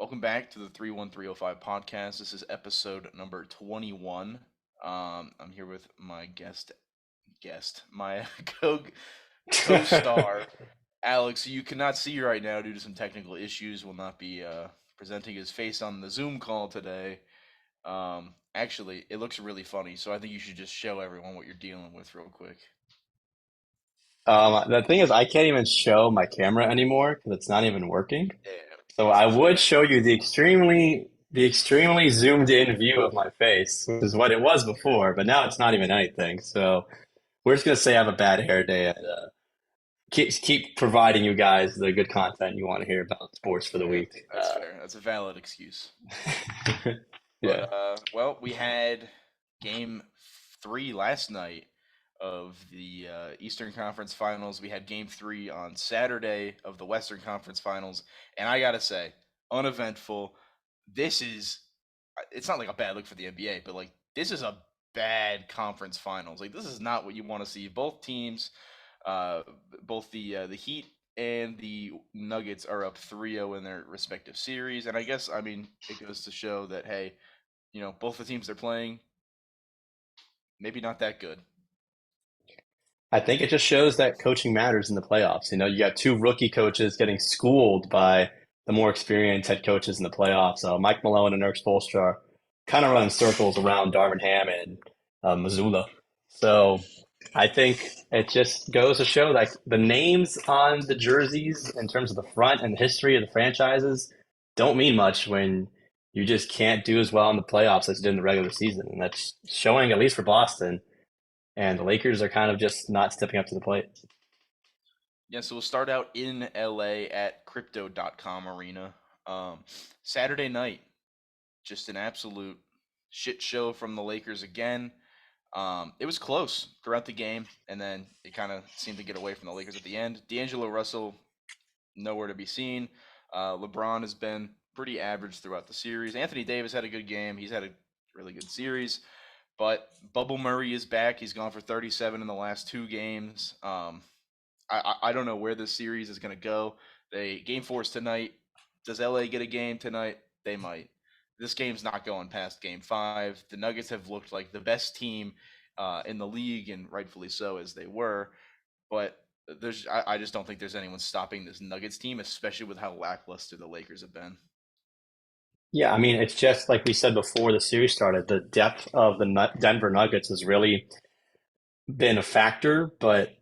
Welcome back to the 31305 podcast. This is episode number 21. I'm here with my my co-star, Alex, who you cannot see right now due to some technical issues, will not be presenting his face on the Zoom call today. Actually, it looks really funny, so I think you should just show everyone what you're dealing with real quick. The thing is, I can't even show my camera anymore because it's not even working. Damn, So this I is would show you the extremely zoomed in view of my face, which is what it was before, but now it's not even anything. So we're just gonna say I have a bad hair day and keep providing you guys the good content you want to hear about sports for the fair. week. That's fair. That's a valid excuse. But Yeah. well, we had game three last night of the Eastern Conference Finals. We had game three on Saturday of the Western Conference Finals, and I gotta say, uneventful. This is it's not like a bad look for the NBA, but like this is a bad conference finals. Like this is not what you want to see. Both teams, uh, both the Heat and the Nuggets are up 3-0 in their respective series, and I mean it goes to show that hey, both the teams they're playing maybe not that good. I think it just shows that coaching matters in the playoffs. You got two rookie coaches getting schooled by the more experienced head coaches in the playoffs. Mike Malone and Eric Spoelstra kind of running circles around Darvin Ham and Missoula. So I think it just goes to show that the names on the jerseys in terms of the front and the history of the franchises don't mean much when you just can't do as well in the playoffs as you did in the regular season. And that's showing, at least for Boston, and the Lakers are kind of just not stepping up to the plate. Yeah, so we'll start out in LA at crypto.com arena. Saturday night, just an absolute shit show from the Lakers again. It was close throughout the game, and then it kind of seemed to get away from the Lakers at the end. D'Angelo Russell, nowhere to be seen. LeBron has been pretty average throughout the series. Anthony Davis had a good game. He's had a really good series. But Bubble Murray is back. He's gone for 37 in the last two games. I don't know where this series is going to go. Game four is tonight. Does LA get a game tonight? They might. This game's not going past game five. The Nuggets have looked like the best team in the league, and rightfully so, as they were. But I just don't think there's anyone stopping this Nuggets team, especially with how lackluster the Lakers have been. Yeah, I mean, it's just like we said before the series started, the depth of the Denver Nuggets has really been a factor, but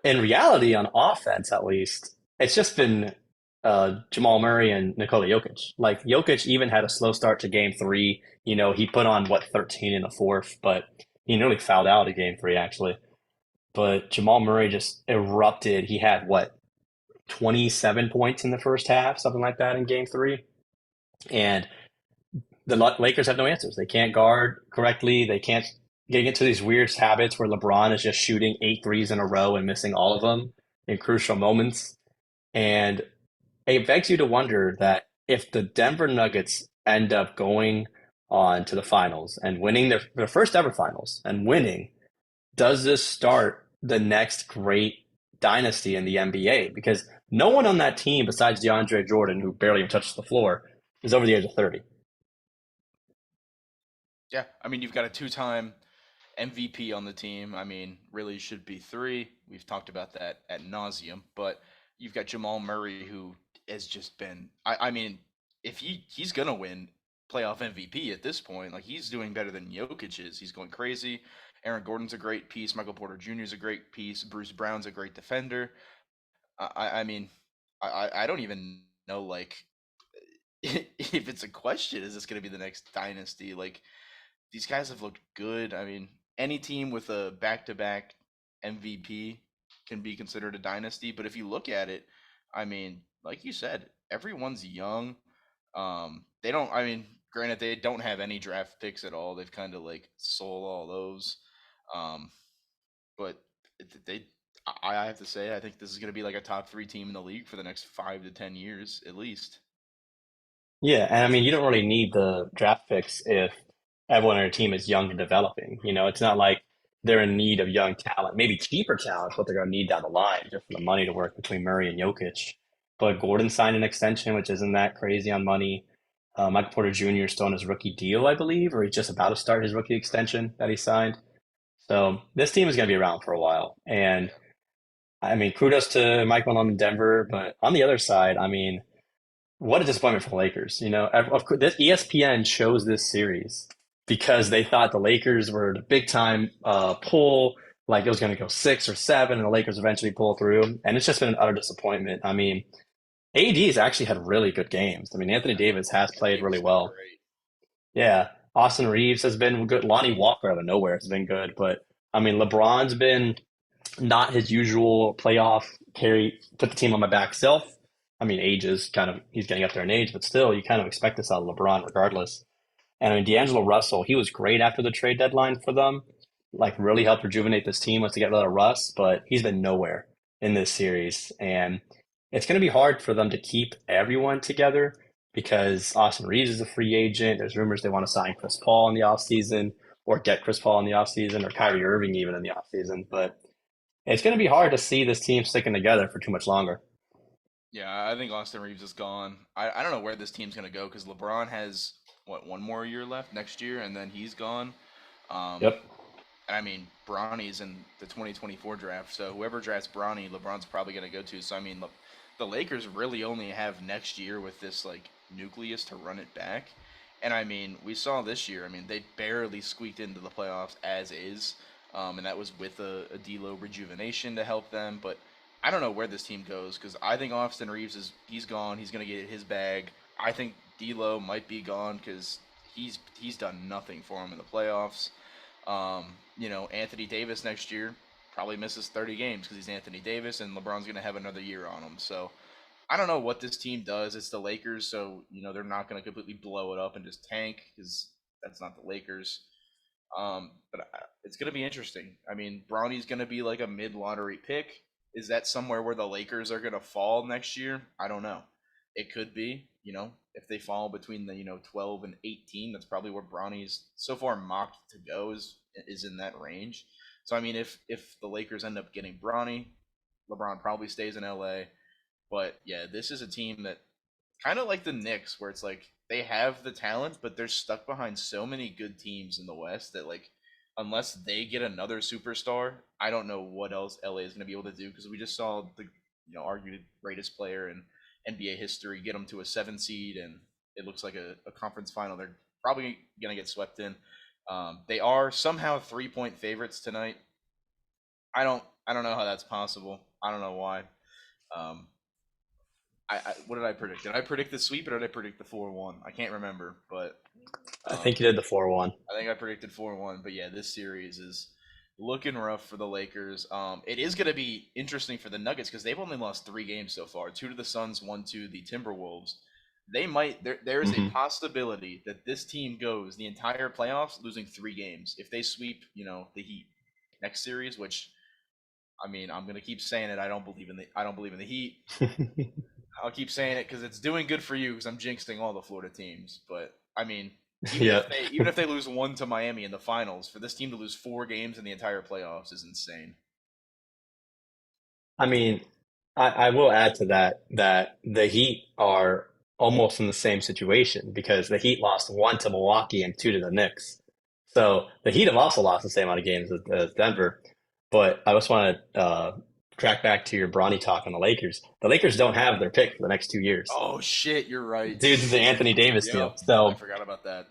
in reality, on offense at least, it's just been Jamal Murray and Nikola Jokic. Like Jokic even had a slow start to game three. He put on what 13 in the fourth, but he nearly fouled out in game three actually. But Jamal Murray just erupted. He had what 27 points in the first half, something like that in game three. And the Lakers have no answers. They can't guard correctly. They can't get into these weird habits where LeBron is just shooting eight threes in a row and missing all of them in crucial moments. And it begs you to wonder that if the Denver Nuggets end up going on to the finals and winning their first ever finals and winning, does this start the next great dynasty in the NBA? Because no one on that team besides DeAndre Jordan, who barely even touches the floor, is over the age of 30. Yeah, I mean, you've got a two-time MVP on the team. I mean, really should be three. We've talked about that at nauseum. But you've got Jamal Murray, who has just been. I mean, if he's gonna win playoff MVP at this point, like he's doing better than Jokic is. He's going crazy. Aaron Gordon's a great piece. Michael Porter Jr. is a great piece. Bruce Brown's a great defender. I mean, I don't even know like if it's a question. Is this gonna be the next dynasty? Like these guys have looked good. I mean, any team with a back-to-back MVP can be considered a dynasty. But if you look at it, I mean, like you said, everyone's young. They don't. I mean, granted, they don't have any draft picks at all. They've kind of like sold all those. Um, but they, I have to say, I think this is going to be like a top three team in the league for the next 5 to 10 years at least. Yeah, and I mean, you don't really need the draft picks if everyone on your team is young and developing. It's not like they're in need of young talent. Maybe cheaper talent is what they're going to need down the line, just for the money to work between Murray and Jokic. But Gordon signed an extension, which isn't that crazy on money. Michael Porter Jr. is still on his rookie deal, I believe, or he's just about to start his rookie extension that he signed. So this team is going to be around for a while. And I mean, kudos to Mike Malone in Denver, but on the other side, I mean, what a disappointment for the Lakers. You know, of course, this ESPN chose this series because they thought the Lakers were the big time pull, like it was going to go 6 or 7, and the Lakers eventually pull through. And it's just been an utter disappointment. I mean, AD has actually had really good games. I mean, Anthony Davis has played really Davis been well. great. Yeah, Austin Reeves has been good. Lonnie Walker out of nowhere has been good, but I mean, LeBron's been not his usual playoff carry, put the team on my back self. I mean, age is kind of, he's getting up there in age, but still, you kind of expect this out of LeBron regardless. And I mean, D'Angelo Russell, he was great after the trade deadline for them, like really helped rejuvenate this team once to get rid of Russ, but he's been nowhere in this series. And it's going to be hard for them to keep everyone together because Austin Reeves is a free agent. There's rumors they want to sign Chris Paul in the offseason or get Chris Paul in the offseason or Kyrie Irving even in the offseason. But it's going to be hard to see this team sticking together for too much longer. Yeah, I think Austin Reeves is gone. I don't know where this team's gonna go because LeBron has what, one more year left next year, and then he's gone. Um, Yep. and I mean, Bronny's in the 2024 draft, so whoever drafts Bronny, LeBron's probably gonna go to. So I mean, the Lakers really only have next year with this like nucleus to run it back. And I mean, we saw this year. I mean, they barely squeaked into the playoffs as is, and that was with a D'Lo rejuvenation to help them. But I don't know where this team goes because I think Austin Reeves he's gone. He's gonna get his bag. I think D'Lo might be gone because he's done nothing for him in the playoffs. Anthony Davis next year probably misses 30 games because he's Anthony Davis, and LeBron's gonna have another year on him. So I don't know what this team does. It's the Lakers, so they're not gonna completely blow it up and just tank because that's not the Lakers. But it's going to be interesting. I mean, Bronny's going to be like a mid lottery pick. Is that somewhere where the Lakers are going to fall next year? I don't know. It could be, if they fall between the 12 and 18, that's probably where Bronny's so far mocked to go is in that range. So I mean, if the Lakers end up getting Bronny, LeBron probably stays in LA. But yeah, this is a team that kind of like the Knicks, where it's like they have the talent, but they're stuck behind so many good teams in the West that like unless they get another superstar, I don't know what else LA is going to be able to do because we just saw the argued greatest player in NBA history get them to a 7 seed, and it looks like a conference final. They're probably going to get swept in. They are somehow 3-point favorites tonight. I don't know how that's possible. I don't know why. Um, what did I predict? Did I predict the sweep or did I predict the 4-1? I can't remember, but I um, think you did the 4-1. I think I predicted 4-1. But yeah, this series is looking rough for the Lakers. It is going to be interesting for the Nuggets because they've only lost 3 games so far: two to the Suns, one to the Timberwolves. They might. There is a Hmm. possibility that this team goes the entire playoffs losing 3 games if they sweep, the Heat next series. Which I mean, I'm going to keep saying it. I don't believe in the Heat. I'll keep saying it because it's doing good for you because I'm jinxing all the Florida teams. But I mean, even Yeah. if they even if they lose one to Miami in the finals, for this team to lose 4 games in the entire playoffs is insane. I mean, I will add to that the Heat are almost in the same situation because the Heat lost one to Milwaukee and two to the Knicks. So the Heat have also lost the same amount of games as Denver. But I just want to track back to your Bronny talk on the Lakers. The Lakers don't have their pick for the next 2 years Oh shit, you're right. due to the Anthony Davis Yep, deal. I So forgot about that.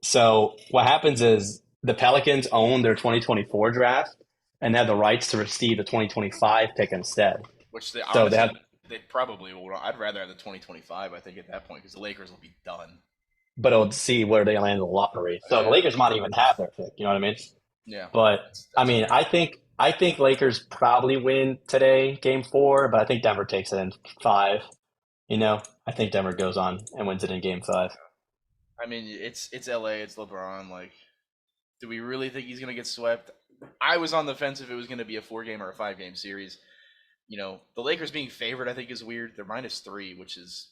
so what happens is the Pelicans own their 2024 draft and have the rights to receive the 2025 pick instead. Which they So they have, honestly they probably will. I'd rather have the 2025. I think at that point because the Lakers will be done. but it'll see where they land in the lottery. So the Yeah, Lakers might even have their pick. You know what I mean? yeah. But I That's mean, fair. I think Lakers probably win today, Game 4. But I think Denver takes it in 5. You know, I think Denver goes on and wins it in Game 5. I mean, it's LA, it's LeBron. Like, do we really think he's gonna get swept? I was on the fence if it was gonna be a 4 game or a 5 game series. The Lakers being favored, I think, is weird. They're -3, which is,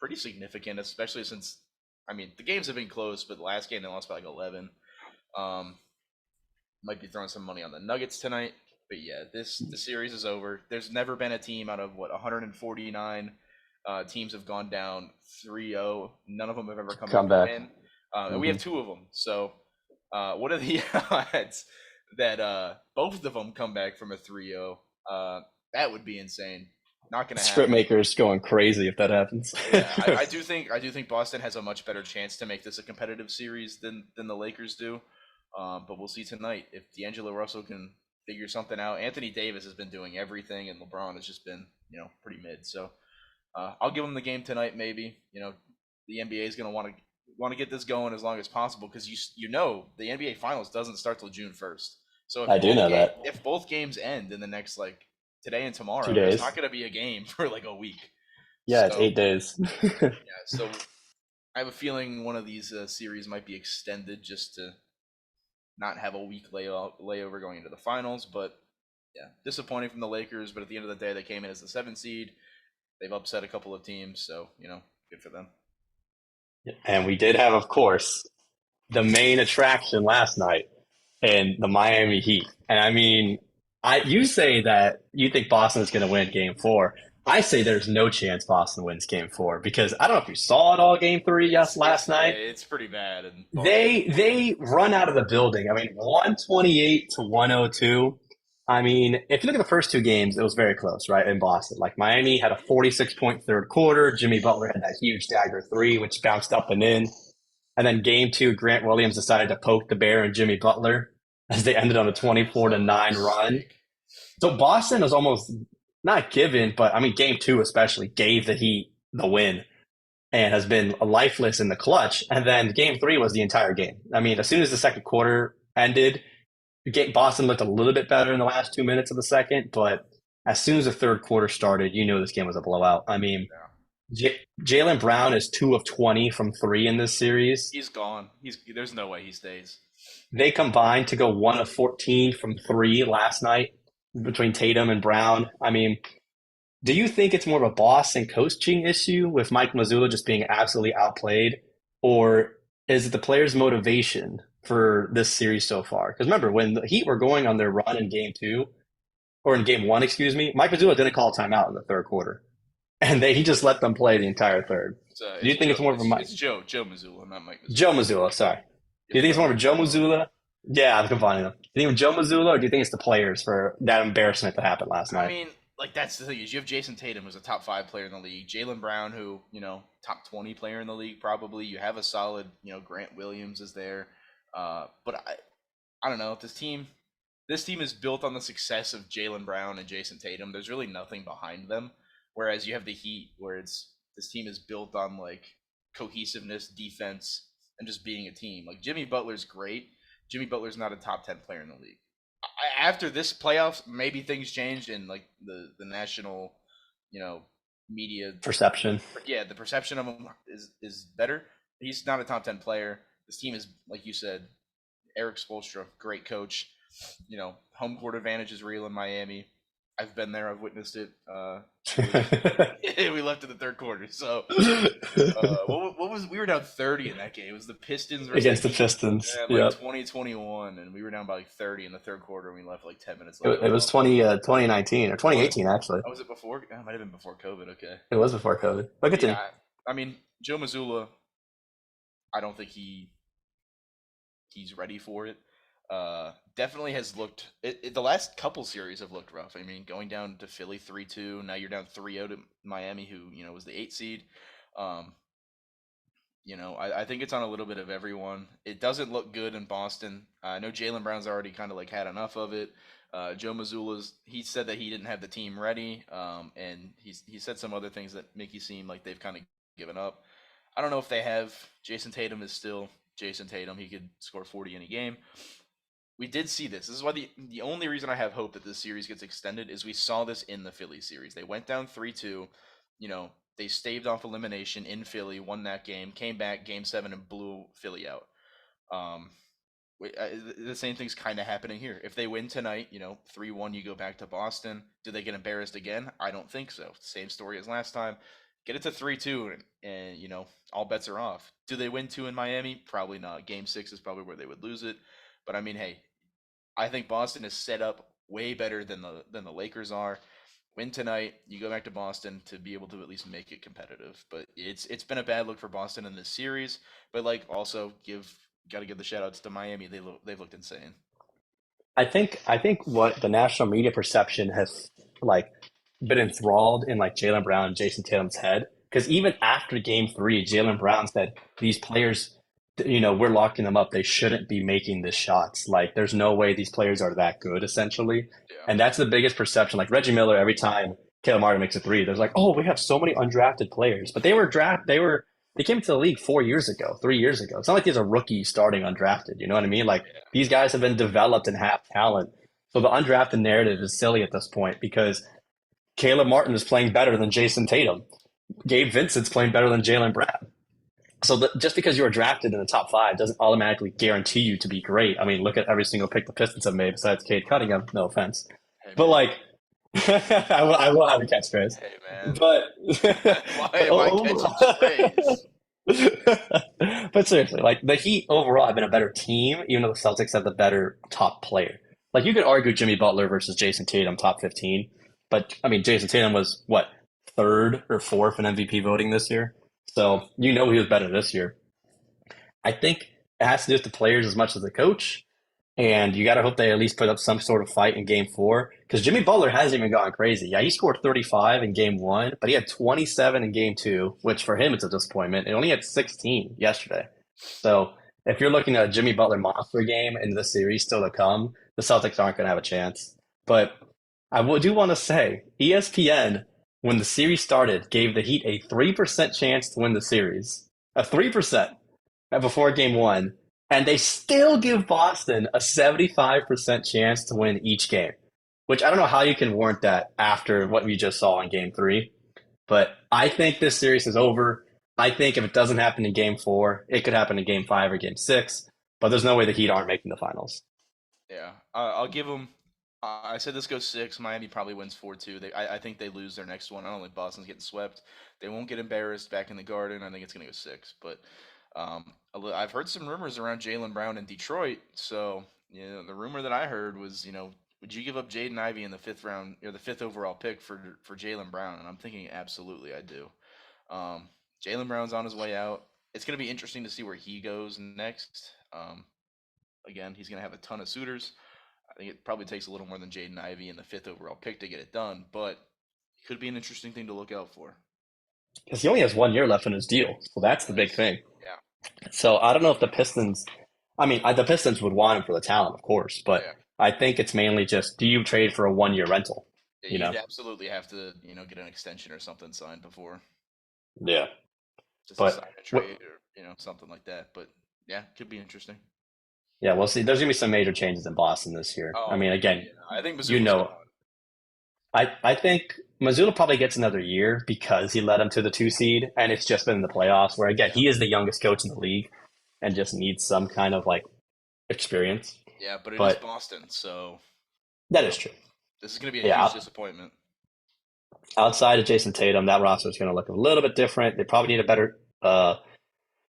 pretty significant, especially since, I mean, the games have been close, but the last game they lost by like 11. Um, might be throwing some money on the Nuggets tonight, but yeah, the series is over. There's never been a team out of what 149 teams have gone down 3-0. None of them have ever come back Come to back. win, and we Hmm. have two of them. So, what are the odds that both of them come back from a 3-0? That would be insane. Not going to Script happen. makers going crazy if that happens. Yeah, I do think Boston has a much better chance to make this a competitive series than the Lakers do. But we'll see tonight if D'Angelo Russell can figure something out. Anthony Davis has been doing everything, and LeBron has just been pretty mid. So I'll give him the game tonight. Maybe the NBA is going to want to get this going as long as possible because the NBA Finals doesn't start till June 1st. So I do know that. if both games end in the next like today and Two tomorrow, there's not days. going to be a game for like a week. Yeah, it's So 8 days. yeah, so I have a feeling one of these series might be extended just to not have a week layover going into the finals. But yeah, disappointing from the Lakers. But at the end of the day, they came in as the 7th seed. They've upset a couple of teams, so good for them. And we did have, of course, the main attraction last night in the Miami Heat. And I mean, you say that you think Boston is going to win game four. I say there's no chance Boston wins game four because I don't know if you saw it all game three, yes, last night. It's pretty bad in Boston. They run out of the building. I mean, 128 to 102. I mean, if you look at the first two games, it was very close, right? In Boston. Like Miami had a 46-point third quarter. Jimmy Butler had that huge dagger three, which bounced up and in. And then game two, Grant Williams decided to poke the bear and Jimmy Butler as they ended on a That was 24 to a 9 run. mistake. So Boston was almost not given, but I mean, game two especially gave the Heat the win and has been lifeless in the clutch. And then game three was the entire game. I mean, as soon as the second quarter ended, Boston looked a little bit better in the last 2 minutes of the second, but as soon as the third quarter started, you knew this game was a blowout. I mean, Yeah. Jalen Brown is 2 of 20 from three in this series. He's gone. There's no way he stays. They combined to go 1 of 14 from three last night between Tatum and Brown. I mean, do you think it's more of a boss and coaching issue with Mike Mazzulla just being absolutely outplayed, or is it the players' motivation for this series so far? Because remember, when the Heat were going on their run in game two, or in game one, excuse me, Mike Mazzulla didn't call a timeout in the third quarter, and he just let them play the entire third. Do you It's think Joe. it's more of a It's Joe Mazzulla, not Mike Joe Mazzulla. Mazzulla? Sorry. Do You're you think it's more of a combining Joe them. Mazzulla? Yeah, I'm combining them. Do you think it's Joe Mazzulla, or do you think it's the players for that embarrassment that happened last I night? mean, like that's the thing is you have Jason Tatum who's a top 5 player in the league, Jalen Brown who top 20 player in the league probably. You have a solid Grant Williams is there, but I don't know this team is built on the success of Jalen Brown and Jason Tatum. There's really nothing behind them, whereas you have the Heat where it's this team is built on like cohesiveness, defense, and just being a team. Like Jimmy Butler's great. Jimmy Butler's not a top 10 player in the league. After this playoffs, maybe things changed in like the national, you know, media. Perception. Yeah, the perception of him is better. He's not a top 10 player. This team is like you said, Eric Spoelstra, great coach. Home court advantage is real in Miami. I've been there. I've witnessed it. We left in the third quarter. So what was we were down 30 in that game. It was the Pistons versus Against the the Heat. Pistons. Like Yep. 2021, and we were down by like 30 in the third quarter, and we left like 10 minutes It, left. it was 2019 or Was 2018, actually. was it before? It might have been before COVID. Okay. It was before COVID. But continue. Yeah, I mean Joe Mazzulla. I don't think he's ready for it. Definitely has looked. The last couple series have looked rough. I mean, going down to Philly 3-2. Now you're down 3-0 to Miami, who was the 8th seed. Um, I think it's on a little bit of everyone. It doesn't look good in Boston. I know Jalen Brown's already kind of like had enough of it. Joe Mazzulla's he said that he didn't have the team ready, and he said some other things that make you seem like they've kind of given up. I don't know if they have. Jason Tatum is still Jason Tatum. He could score 40 in a game. We did see this. This is why the only reason I have hope that this series gets extended is we saw this in the Philly series. They went down 3-2. They staved off elimination in Philly, won that game, came back game 7 and blew Philly out. Um, the same thing's kind of happening here. If they win tonight, 3-1, you go back to Boston. Do they get embarrassed again? I don't think so. Same story as last time. Get it to 3-2, and all bets are off. Do they win 2 in Miami? Probably not. Game 6 is probably where they would lose it. But I mean, hey, I think Boston is set up way better than the Lakers are. win tonight. You go back to Boston to be able to at least make it competitive. But it's been a bad look for Boston in this series. But like also got to give the shout outs to Miami. They've looked insane. I think what the national media perception has like been enthralled in like Jalen Brown and Jason Tatum's head. Because even after game three, Jalen Brown said these players, we're locking them up. They shouldn't be making the shots. Like, there's no way these players are that good, essentially. Yeah. And that's the biggest perception. Like Reggie Miller, every time Caleb Martin makes a three, there's like, oh, we have so many undrafted players. But they came to the league 4 years ago, 3 years ago. It's not like these are rookies starting undrafted. You know what I mean? Like these guys have been developed and have talent. So the undrafted narrative is silly at this point because Caleb Martin is playing better than Jason Tatum. Gabe Vincent's playing better than Jalen Brown. So just because you were drafted in the top five doesn't automatically guarantee you to be great. I mean, look at every single pick the Pistons have made besides Cade Cunningham. No offense, Hey but man. like, I will have a catchphrase, Hey man. but Why catching strays? but seriously, like the Heat overall have been a better team, even though the Celtics have the better top player. Like you could argue Jimmy Butler versus Jason Tatum top 15, but I mean Jason Tatum was what, third or fourth in MVP voting this year, so he was better this year. I think it has to do with the players as much as the coach. And you got to hope they at least put up some sort of fight in game four. Because Jimmy Butler hasn't even gone crazy. Yeah, he scored 35 in game one, but he had 27 in game two, which for him it's a disappointment. And only had 16 yesterday. So if you're looking at a Jimmy Butler monster game in the series still to come, the Celtics aren't going to have a chance. But do want to say ESPN, when the series started, gave the Heat a 3% chance to win the series. A 3% before game one, and they still give Boston a 75% chance to win each game, which I don't know how you can warrant that after what we just saw in game three. But I think this series is over. I think if it doesn't happen in game four, it could happen in game five or game six. But there's no way the Heat aren't making the finals. Yeah, I'll give them. I said this goes six. Miami probably wins 4-2. I think they lose their next one. I don't think Boston's getting swept. They won't get embarrassed back in the Garden. I think it's gonna go six. But I've heard some rumors around Jalen Brown in Detroit. So the rumor that I heard was, would you give up Jaden Ivey in the fifth round or the fifth overall pick for Jalen Brown? And I'm thinking absolutely I do. Jalen Brown's on his way out. It's gonna be interesting to see where he goes next. Again, he's going to have a ton of suitors. I think it probably takes a little more than Jaden Ivey in the fifth overall pick to get it done, but it could be an interesting thing to look out for. Because he only has 1 year left in his deal. So that's the big Yes. thing. Yeah. So I don't know if the Pistons, I mean, the Pistons would want him for the talent, of course, Oh but yeah. I think it's mainly just do you trade for a 1 year rental? Yeah, You know? you'd absolutely have to, get an extension or something signed before Yeah. just to But sign a what, trade or, something like that. But yeah, could be interesting. yeah, we'll see. There's gonna be some major changes in Boston this year. I Oh mean, again, yeah, I think you Missoula's know, gone. I think Missoula probably gets another year because he led him to the 2 seed, and it's just been in the playoffs. Where again, Yeah. he is the youngest coach in the league, and just needs some kind of like experience. Yeah, but it is But Boston, so that is true. this is going to be a Yeah, huge disappointment. outside of Jason Tatum, that roster is going to look a little bit different. They probably need a better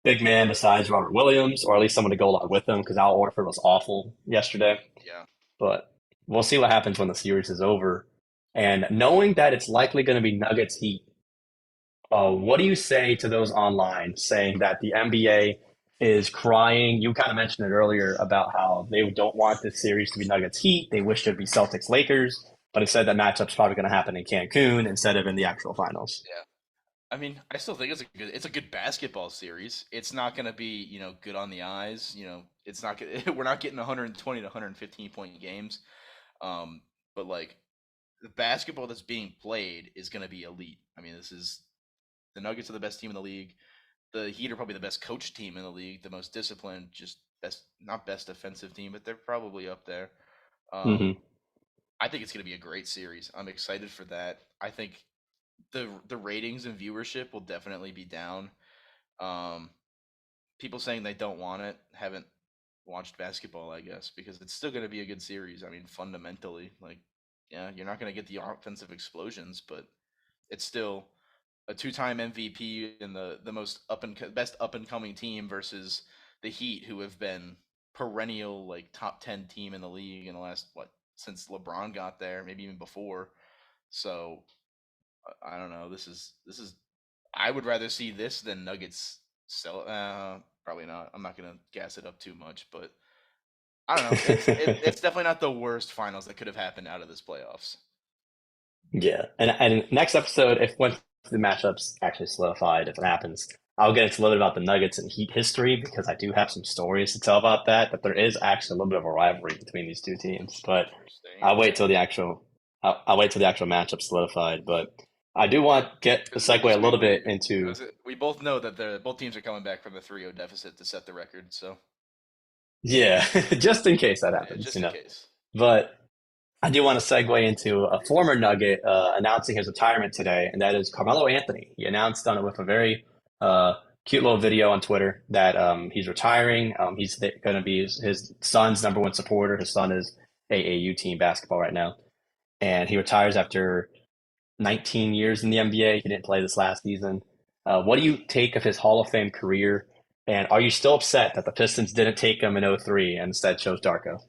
big man besides Robert Williams, or at least someone to go along with him because Al Horford was awful yesterday. Yeah. But we'll see what happens when the series is over. And knowing that it's likely going to be Nuggets Heat, what do you say to those online saying that the NBA is crying? You kind of mentioned it earlier about how they don't want this series to be Nuggets Heat. They wish it would be Celtics Lakers, but instead that matchup's probably going to happen in Cancun instead of in the actual finals. Yeah. I mean, I still think it's a good basketball series. It's not going to be, good on the eyes. It's not we're not getting 120 to 115 point games. Um, but like the basketball that's being played is going to be elite. I mean, this is the Nuggets are the best team in the league. The Heat are probably the best coach team in the league, the most disciplined, just best not best defensive team, but they're probably up there. Um, Hmm. I think it's going to be a great series. I'm excited for that. I think the ratings and viewership will definitely be down. Um, People saying they don't want it haven't watched basketball, I guess, because it's still going to be a good series. I mean, fundamentally, like, yeah, you're not going to get the offensive explosions, but it's still a two-time MVP and the most best up and coming team versus the Heat, who have been perennial like top 10 team in the league in the last what since LeBron got there, maybe even before. So I don't know. This is. I would rather see this than Nuggets sell. Probably not. I'm not gonna gas it up too much, but I don't know. It's definitely not the worst finals that could have happened out of this playoffs. Yeah, and next episode, if once the matchups actually solidified, if it happens, I'll get into a little bit about the Nuggets and Heat history because I do have some stories to tell about that. But there is actually a little bit of a rivalry between these two teams. But I'll Interesting. wait till the actual I'll wait till the actual matchup solidified. But I do want to get the segue a Because little bit into we both know that both teams are coming back from the 3-0 deficit to set the record. So yeah, just in case that yeah, happens, just in case. But I do want to segue into a former Nugget announcing his retirement today, and that is Carmelo Anthony. He announced on it with a very uh, cute little video on Twitter that he's retiring. He's going to be his son's number one supporter. His son is AAU team basketball right now, and he retires after 19 years in the NBA. He didn't play this last season. What do you take of his Hall of Fame career? And are you still upset that the Pistons didn't take him in '03 and instead chose Darko?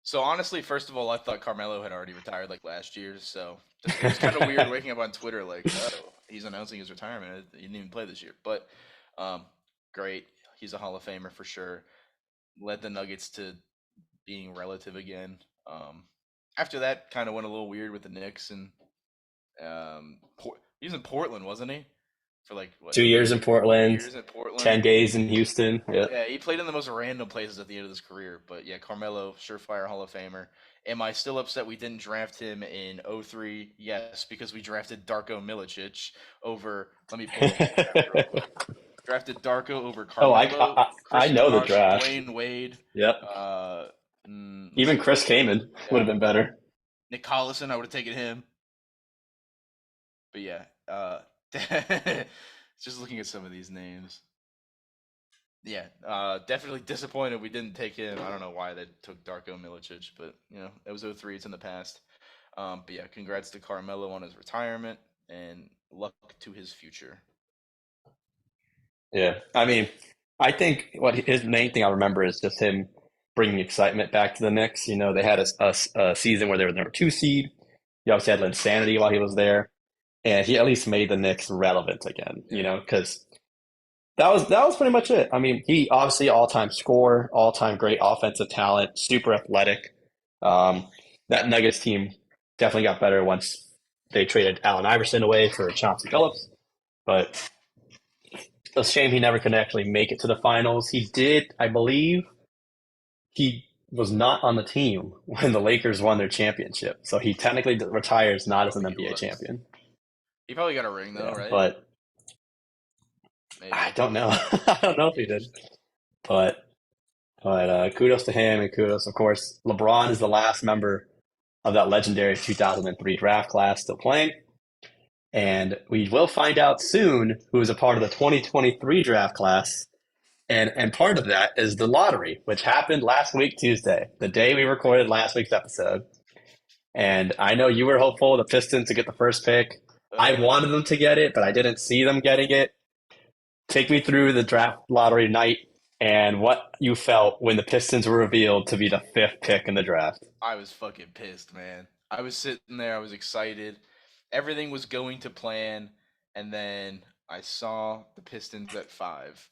So honestly, first of all, I thought Carmelo had already retired like last year. So it was kind of weird waking up on Twitter like, oh, he's announcing his retirement. He didn't even play this year, but um, great. He's a Hall of Famer for sure. Led the Nuggets to being relative again. After that, kind of went a little weird with the Knicks, and he was in Portland, wasn't he? For like what 2 years in 2 years Portland, in Portland. 10 days in Houston. Yeah. Yeah, he played in the most random places at the end of his career. But yeah, Carmelo, surefire Hall of Famer. Am I still upset we didn't draft him in '03? Yes, because we drafted Darko Milicic over. Let me pull up the draft real quick. Drafted Darko over Oh, Carmelo, I Chris know the Bosh, draft. Dwayne Wade. Yep. Uh, let's Even see. Chris Kaman would Yeah, have been better. Nick Collison. I would have taken him. But yeah, just looking at some of these names. Yeah, definitely disappointed we didn't take him. I don't know why they took Darko Milicic, but it was '03. It's in the past. But yeah, congrats to Carmelo on his retirement and luck to his future. Yeah. I mean, I think what his main thing I remember is just him bringing excitement back to the Knicks. They had a season where they were the number two seed. He obviously had insanity while he was there, and he at least made the Knicks relevant again. Yeah, Because that was pretty much it. I mean, he obviously all-time scorer, all-time great offensive talent, super athletic. Um, that Nuggets team definitely got better once they traded Allen Iverson away for Chauncey Billups. But it's a shame he never could actually make it to the finals. He did, I believe, he was not on the team when the Lakers won their championship. So he technically retires I not as don't an think he NBA was. champion. He probably got a ring though, Yeah, right? but I Maybe. don't know. I don't know if he did. But kudos to him and kudos, of course. LeBron is the last member of that legendary 2003 draft class still playing. And we will find out soon who is a part of the 2023 draft class. And part of that is the lottery, which happened last week, Tuesday, the day we recorded last week's episode. And I know you were hopeful the Pistons to get the first pick. I Uh, wanted them to get it, but I didn't see them getting it. Take me through the draft lottery night and what you felt when the Pistons were revealed to be the fifth pick in the draft. I was fucking pissed, man. I was sitting there, I was excited. Everything was going to plan, and then I saw the Pistons at 5.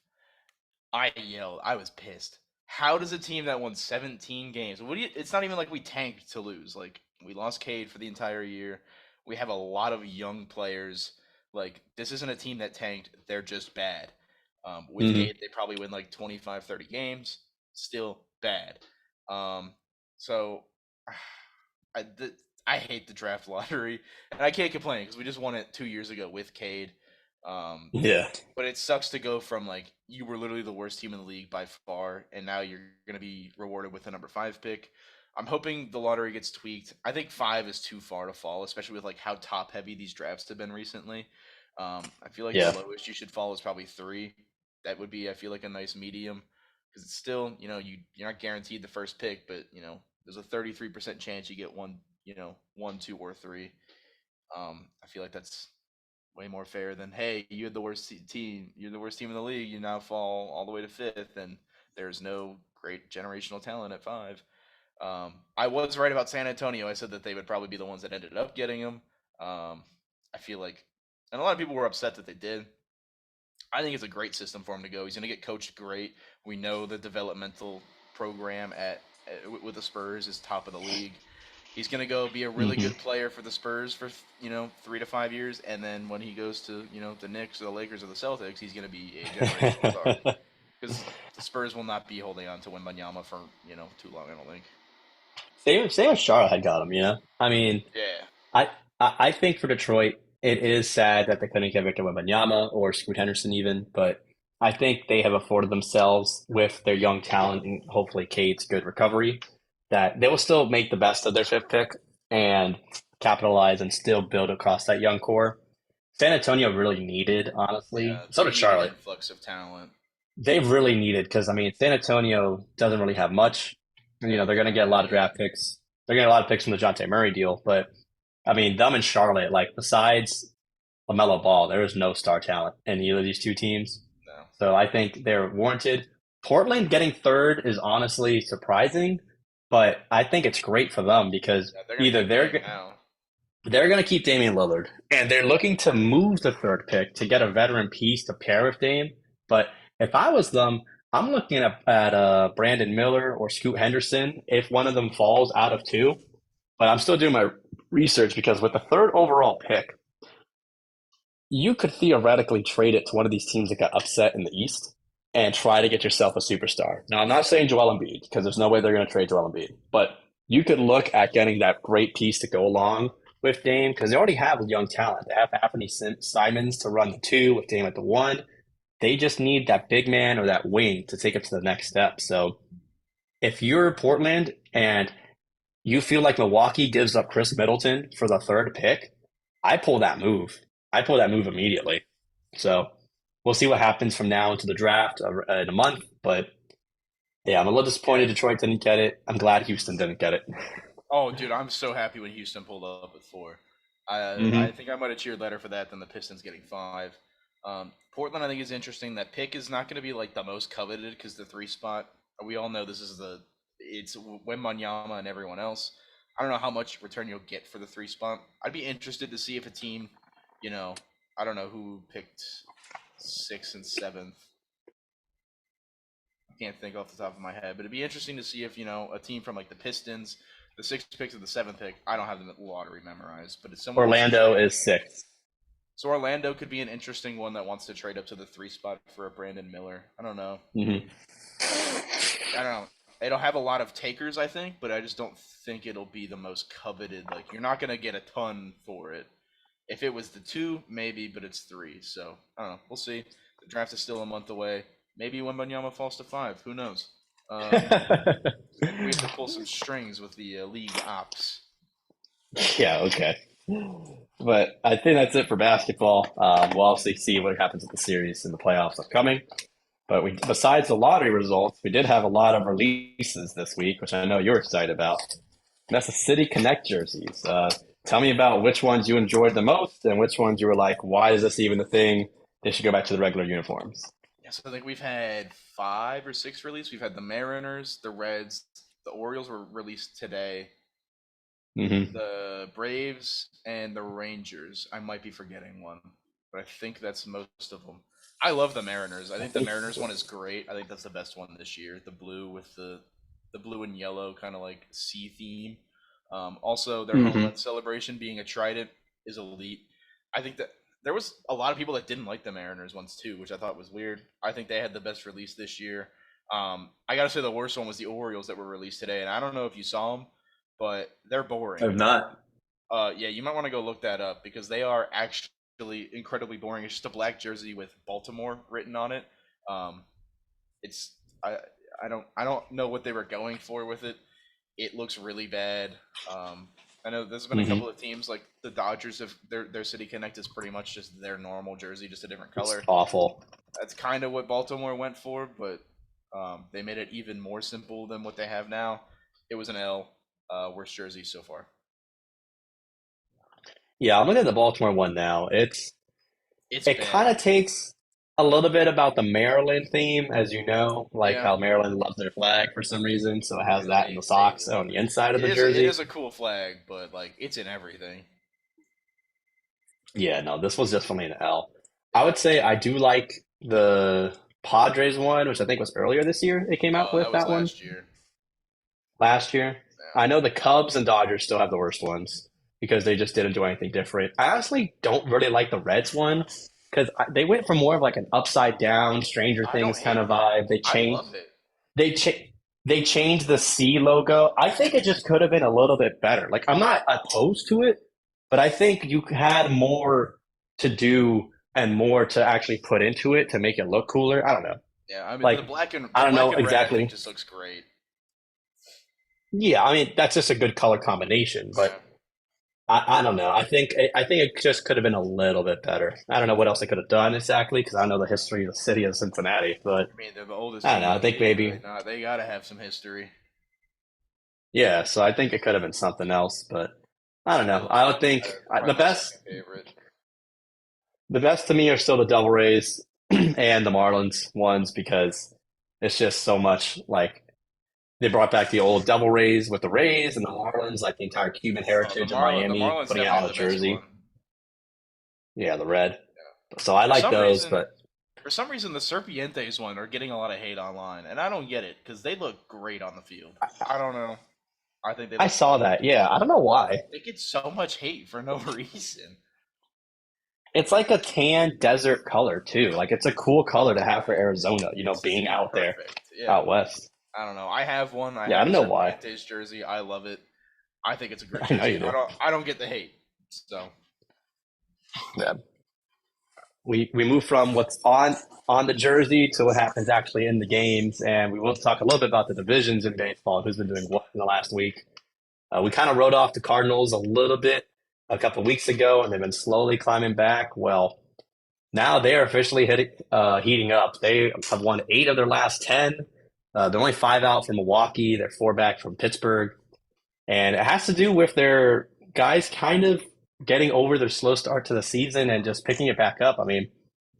I yelled. I was pissed. How does a team that won 17 games? It's not even like we tanked to lose. Like we lost Cade for the entire year. We have a lot of young players. Like this isn't a team that tanked. They're just bad. With Mm-hmm. Cade, they probably win like 25, 30 games. Still bad. Um, so I the, I hate the draft lottery, and I can't complain because we just won it 2 years ago with Cade. Um, Yeah. but it sucks to go from like you were literally the worst team in the league by far, and now you're going to be rewarded with a number 5 pick. I'm hoping the lottery gets tweaked. I think 5 is too far to fall, especially with like how top heavy these drafts have been recently. I feel like the Yeah. lowest you should fall is probably 3. That would be, I feel like, a nice medium because it's still, you're not guaranteed the first pick, but there's a 33% chance you get one, 1, 2, or 3. I feel like that's way more fair than hey, you had the worst team, you're the worst team in the league, you now fall all the way to 5th, and there's no great generational talent at 5. I was right about San Antonio. I said that they would probably be the ones that ended up getting him. I feel like, and a lot of people were upset that they did. I think it's a great system for him to go. He's going to get coached great. We know the developmental program with the Spurs is top of the league. He's going to go be a really Hmm. good player for the Spurs for 3 to 5 years, and then when he goes to the Knicks or the Lakers or the Celtics, he's going to be a generational star because the Spurs will not be holding on to Wembanyama for too long. I don't think. Same as Charlotte had got him, you know? I mean, Yeah, I, I think for Detroit, it is sad that they couldn't get Victor Wembanyama or Scoot Henderson even, but I think they have afforded themselves with their young talent and hopefully Cade's good recovery that they will still make the best of their fifth pick and capitalize and still build across that young core. San Antonio really needed, honestly. yeah, So they did need an Charlotte. influx of talent. They really needed because I mean San Antonio doesn't really have much. And, Yeah, they're they going to don't get a have lot of any. draft picks. They're getting a lot of picks from the Jonte Murray deal, but I mean them and Charlotte, like besides LaMelo Ball, there is no star talent in either of these two teams. No, So I think they're warranted. Portland getting third is honestly surprising, but I think it's great for them because yeah, they're gonna either keep Dame now. they're going to keep Damian Lillard, and they're looking to move the third pick to get a veteran piece to pair with Dame. But if I was them, I'm looking at Brandon Miller or Scoot Henderson if one of them falls out of two. But I'm still doing my research because with the third overall pick, you could theoretically trade it to one of these teams that got upset in the East and try to get yourself a superstar. Now, I'm not saying Joel Embiid because there's no way they're going to trade Joel Embiid, but you could look at getting that great piece to go along with Dame because they already have young talent. They have Anthony Simons to run the two with Dame at the one. They just need that big man or that wing to take it to the next step. So if you're Portland and you feel like Milwaukee gives up Chris Middleton for the third pick, I pull that move. I pull that move immediately. So we'll see what happens from now into the draft in a month. But yeah, I'm a little disappointed Yeah. Detroit didn't get it. I'm glad Houston didn't get it. Oh, dude, I'm so happy when Houston pulled up at 4. I Hmm. think I might have cheered better for that than the Pistons getting 5. Portland, I think, is interesting. That pick is not going to be like the most coveted because the 3 spot. We all know this is it's Wembanyama and everyone else. I don't know how much return you'll get for the 3 spot. I'd be interested to see if a team, you know, I don't know who picked 6th and 7th. Can't think off the top of my head, but it'd be interesting to see if a team from like the Pistons, the 6th pick to the 7th pick. I don't have the lottery memorized, but if someone wants to Orlando trade, is sixth. so Orlando could be an interesting one that wants to trade up to the 3 spot for a Brandon Miller. I don't know. Hmm. I don't know. It'll have a lot of takers, I think, but I just don't think it'll be the most coveted. Like you're not gonna get a ton for it. If it was the 2, maybe, but it's 3. So I don't know. We'll see. The draft is still a month away. Maybe when Banyama falls to 5. Who knows? Um, Maybe we have to pull some strings with the league ops. Yeah, okay. But I think that's it for basketball. We'll obviously see what happens with the series in the playoffs upcoming. But besides the lottery results, we did have a lot of releases this week, which I know you're excited about. That's the City Connect jerseys. Tell me about which ones you enjoyed the most and which ones you were like, why is this even a thing? They should go back to the regular uniforms. Yes, I think we've had 5 or 6 released. We've had the Mariners, the Reds, the Orioles were released today, Hmm. the Braves, and the Rangers. I might be forgetting one, but I think that's most of them. I love the Mariners. I I think the think Mariners one is great. I think that's the best one this year. The blue with the blue and yellow kind of like sea theme. Also, their home hmm run celebration being a trident is elite. I think that there was a lot of people that didn't like the Mariners ones too, which I thought was weird. I think they had the best release this year. I gotta say the worst one was the Orioles that were released today, and I don't know if you saw them, but they're boring. I've not. Yeah, you might want to go look that up because they are actually incredibly boring. It's just a black jersey with Baltimore written on it. Um, it's I I don't know what they were going for with it. It looks really bad. I know there's been a Hmm. couple of teams like the Dodgers have their City Connect is pretty much just their normal jersey, just a different It's color. awful. That's kind of what Baltimore went for, but they made it even more simple than what they have now. It was an L. Worst jersey so far. Yeah, I'm looking at the Baltimore one now. It's It kind bad. of takes a little bit about the Maryland theme, as you know, like Yeah, how Maryland loves their flag for some reason, so it has yeah, that in the they socks on the inside of it the is jersey. a cool flag, but like it's in everything. Yeah, no, this was just for me an L. I would say I do like the Padres one, which I think was earlier this year. They came out Oh, that with was that one last year. last year. Yeah. I know the Cubs and Dodgers still have the worst ones because they just didn't do anything different. I honestly don't really like the Reds one because they went from more of like an upside down Stranger I don't Things kind hate of that. vibe. I love it. They cha- they changed the C logo. I think it just could have been a little bit better. Like I'm not opposed to it, but I think you had more to do and more to actually put into it to make it look cooler. I don't know. Yeah, I mean Like the I don't black know and red I think exactly. just looks great. Yeah, I mean that's just a good color combination, but Yeah. I don't know. I think it just could have been a little bit better. I don't know what else they could have done exactly because I don't know the history of the city of Cincinnati, but I mean, they're the oldest I don't team know. in I the think league, are maybe they not? They got to have some history. yeah. So I think it could have been something else, but I don't know. Still, I would think the probably my best second favorite. the best to me are still the Devil Rays and the Marlins ones because it's just so much like they brought back the old Devil Rays with the Rays and the Marlins, like the entire Cuban Oh, heritage of The Miami, Marlins putting it on definitely the the best one. jersey. Yeah, the red. Yeah. So I For like some those, reason, but the Serpientes one are getting a lot of hate online, and I don't get it because they look great on the field. I don't know. I think they I look saw great. that. Yeah, I don't know why. They get so much hate for no reason. It's like a tan desert color too. Like it's a cool color to have for Arizona, It's being out there perfect. Yeah. out west. I don't know. I have one. I Yeah, I have a don't know why. Serpientes jersey. I love it. I think it's a great I know jersey. you do. I don't get the hate. So Yeah. We move from what's on the jersey to what happens actually in the games, and we will talk a little bit about the divisions in baseball, who's been doing what in the last week. We kind of wrote off the Cardinals a little bit a couple of weeks ago, and they've been slowly climbing back. Well, now they are officially heating up. They have won 8 of their last 10. They're only 5 out from Milwaukee. They're 4 back from Pittsburgh, and it has to do with their guys kind of getting over their slow start to the season and just picking it back up. I mean,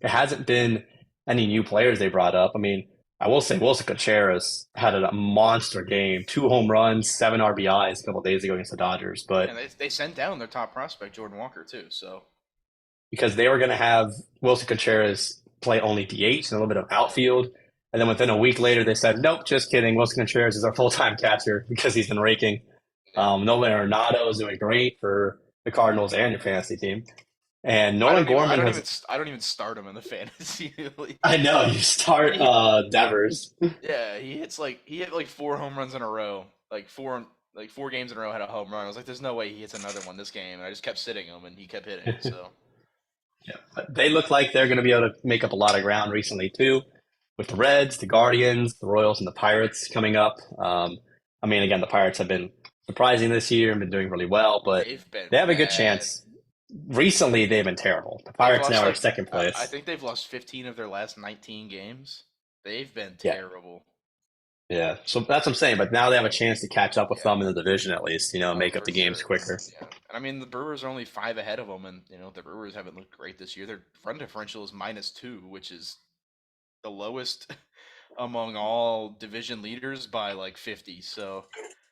it hasn't been any new players they brought up. I mean, I will say Wilson Contreras had a monster game, 2 home runs, 7 RBIs a couple of days ago against the Dodgers. But and they sent down their top prospect Jordan Walker too. So because they were going to have Wilson Contreras play only DH and a little bit of yeah, outfield, and then within a week later they said, "Nope, just kidding. Wilson Contreras is our full-time catcher because he's been raking." yeah. Nolan Arenado is doing great for the Cardinals and your fantasy team. And Nolan Gorman has, I don't even start him in the fantasy league. I know, you start He, Devers. yeah, he hit like 4 home runs in a row, like 4 games in a row had a home run. I was like, there's no way he hits another one this game, and I just kept sitting him, and he kept hitting. So Yeah, but they look like they're going to be able to make up a lot of ground recently too, with the Reds, the Guardians, the Royals, and the Pirates coming up. I mean, again, the Pirates have been surprising this year and been doing really well, but they've been they have a good bad. chance. Recently, they've been terrible. The They've Pirates lost now are like second I place. think they've lost 15 of their last 19 games. They've been Yeah, terrible. yeah. So that's what I'm saying. But now they have a chance to catch up with Yeah. them in the division at least. Oh, Make up for the games sure. quicker. Yeah. And I mean, the Brewers are only 5 ahead of them, and the Brewers haven't looked great this year. Their run differential is -2, which is the lowest among all division leaders by like 50. So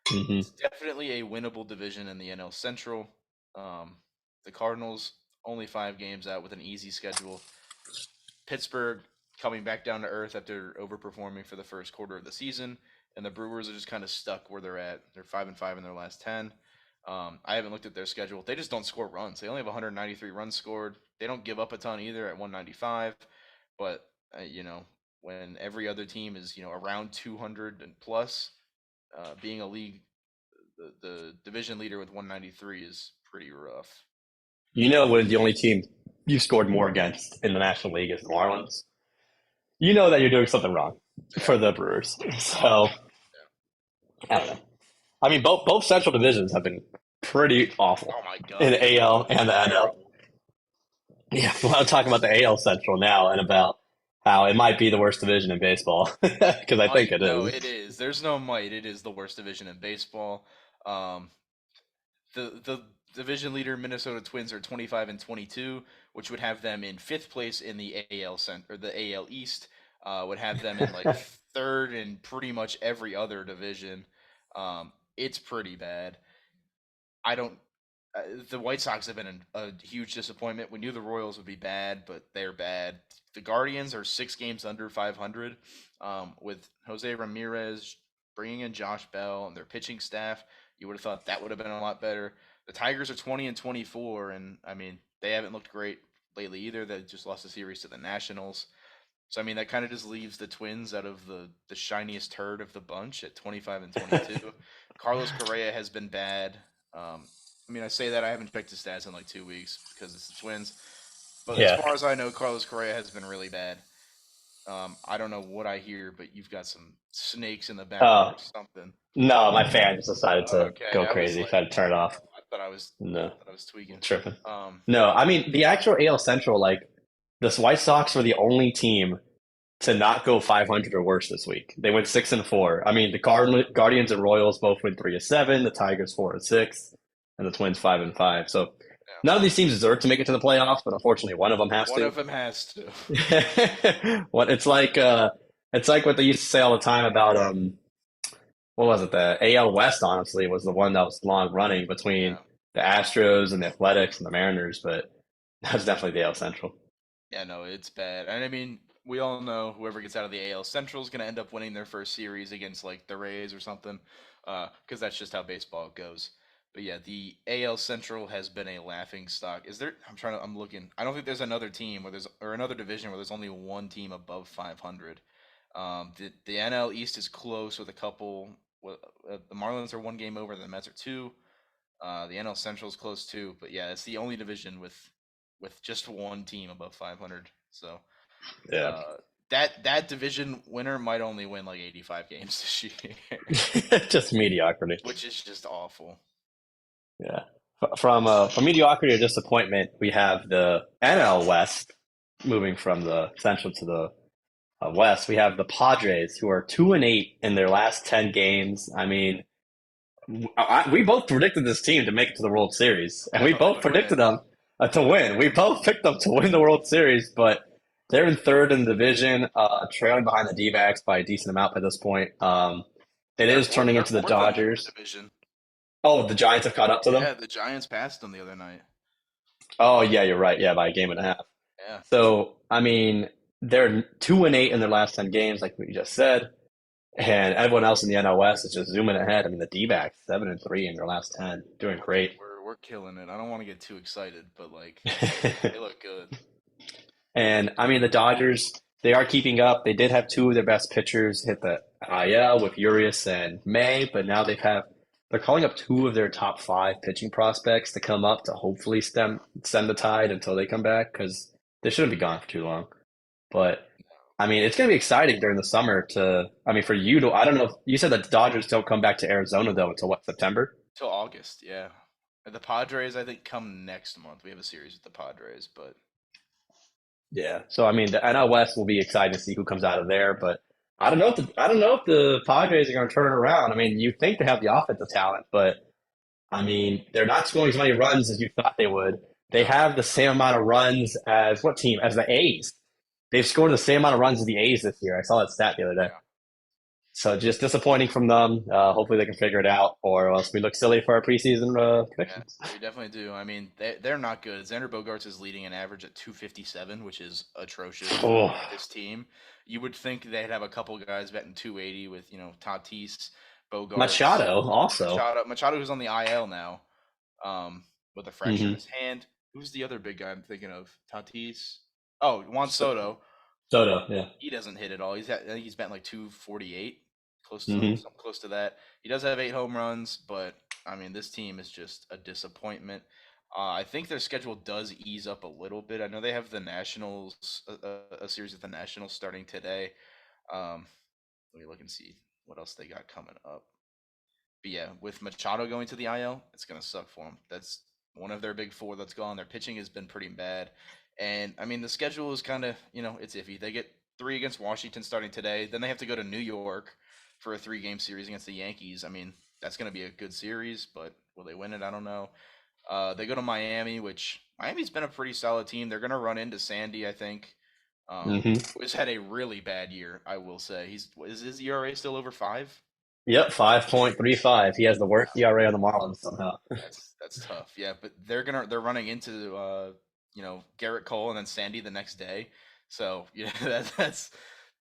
Hmm. it's definitely a winnable division in the NL Central. Um, the Cardinals only 5 games out with an easy schedule. Pittsburgh coming back down to earth after overperforming for the first quarter of the season, and the Brewers are just kind of stuck where they're at. They're 5-5 in their last 10. I haven't looked at their schedule. They just don't score runs. They only have 193 runs scored. They don't give up a ton either at 195. But when every other team is around 200 and plus, being a league the division leader with 193 is pretty rough. When the only team you've scored more against in the National League is the Marlins. You know that you're doing something wrong Yeah. for the Brewers. So Yeah. I don't know. I mean, both Central divisions have been pretty awful Oh my in god, the yeah, they're AL both and the NL. terrible. Yeah, well, I'm talking about the AL Central now and about how it might be the worst division in baseball because I think Might it no, is. it is. There's no might. It is the worst division in baseball. Um, the division leader Minnesota Twins are 25-22, which would have them in fifth place in the AL Cent or the AL East. Would have them in like third in pretty much every other division. It's pretty bad. I don't. The White Sox have been a huge disappointment. We knew the Royals would be bad, but they're bad. The Guardians are 6 games under 500, with Jose Ramirez bringing in Josh Bell and their pitching staff. You would have thought that would have been a lot better. The Tigers are 20-24, and I mean they haven't looked great lately either. They just lost a series to the Nationals. So I mean that kind of just leaves the Twins out of the shiniest turd of the bunch at 25-22. Carlos Correa has been bad. I mean, I say that I haven't checked his stats in like 2 weeks because it's the Twins. But as Yeah. far as I know, Carlos Correa has been really bad. I don't know what I hear, but you've got some snakes in the background Oh, or something. no, my fan just decided to Okay, go I was crazy. like, Decided to turn it off. I thought I was, No, tweaking. tripping. Um, No, I mean the actual AL Central, like this White Sox were the only team to not go 500 or worse this week. They went 6-4. I mean, the Guardians and Royals both went 3-7. The Tigers 4-6, and the Twins 5-5. So yeah, none of these teams deserve to make it to the playoffs, but unfortunately, one of them has one to. of them has to. What it's like what they used to say all the time about what was it? The AL West, honestly, was the one that was long running between Yeah, the Astros and the Athletics and the Mariners, but that was definitely the AL Central. yeah, no, it's bad. And I mean, we all know whoever gets out of the AL Central is going to end up winning their first series against like the Rays or something, because that's just how baseball goes. But yeah, the AL Central has been a laughing stock. Is there? I'm looking. I don't think there's another team where there's or another division where there's only one team above 500. The NL East is close with a couple. The Marlins are 1 game over. The Mets are two. The NL Central is close too. But yeah, it's the only division with just one team above 500. So Yeah. uh, that division winner might only win like 85 games this year, Just mediocrity. which is just awful. Yeah. From mediocrity to disappointment, we have the NL West moving from the Central to the West. We have the Padres, who are 2-8 in their last 10 games. I mean, we both predicted this team to make it to the World Series, and I we thought they both would win. predicted them to win. We both picked them to win the World Series, but they're in third in the division, trailing behind the D-backs by a decent amount by this point. It They're is fourth. turning They're into the fourth in the Dodgers. division. Oh, the Giants have caught up to them. Yeah, the Giants passed them the other night. Oh, yeah, you're right. Yeah, by a game and a half. Yeah, So, I mean, they're 2-8 in their last 10 games, like we just said. And everyone else in the NL West is just zooming ahead. I mean, the D-backs 7-3 in their last 10, doing great. we're killing it. I don't want to get too excited, but like they look good. And I mean, the Dodgers, they are keeping up. They did have two of their best pitchers hit the IL with Urias and May, but now they're calling up two of their top five pitching prospects to come up to hopefully stem the tide until they come back because they shouldn't be gone for too long. But I mean, it's going to be exciting during the summer I mean, for you to, I don't know, if you said that the Dodgers don't come back to Arizona though until what, September? Till August, yeah. The Padres, I think, come next month. We have a series with the Padres, but Yeah. So I mean, the NL West will be exciting to see who comes out of there, but I don't know if the Padres are going to turn it around. I mean, you think they have the offensive talent, but I mean, they're not scoring as many runs as you thought they would. They no. have the same amount of runs as what team? As the A's. They've scored the same amount of runs as the A's this year. I saw that stat the other day. Yeah, So just disappointing from them. Hopefully they can figure it out, or else we look silly for our preseason yeah, predictions. we definitely do. I mean, they're not good. Xander Bogaerts is leading an average at 257, which is atrocious for Oh, this team. You would think they'd have a couple guys betting 280 with Tatis, Bogarts, Machado also. Machado who's on the IL now, with a fracture in Hmm. his hand. Who's the other big guy I'm thinking of? Tatis. Oh, Juan So, Soto. Soto, yeah. He doesn't hit at all. I think he's batting like 248, Hmm. something close to that. He does have 8 home runs, but I mean, this team is just a disappointment. I think their schedule does ease up a little bit. I know they have the Nationals, a series with the Nationals starting today. Um, Let me look and see what else they got coming up. But yeah, with Machado going to the IL, it's gonna suck for them. That's one of their big four that's gone. Their pitching has been pretty bad, and I mean the schedule is kind of it's iffy. They get three against Washington starting today, then they have to go to New York for a 3 game series against the Yankees. I mean that's gonna be a good series, but will they win it? I don't know. They go to Miami, which Miami's been a pretty solid team. They're gonna run into Sandy, I think. Hmm. Who's had a really bad year, I will say. Is his ERA still over 5? Yep, 5.35. He has the worst ERA on the Marlins somehow. That's tough. Yeah, but they're running into Garrett Cole and then Sandy the next day. So yeah,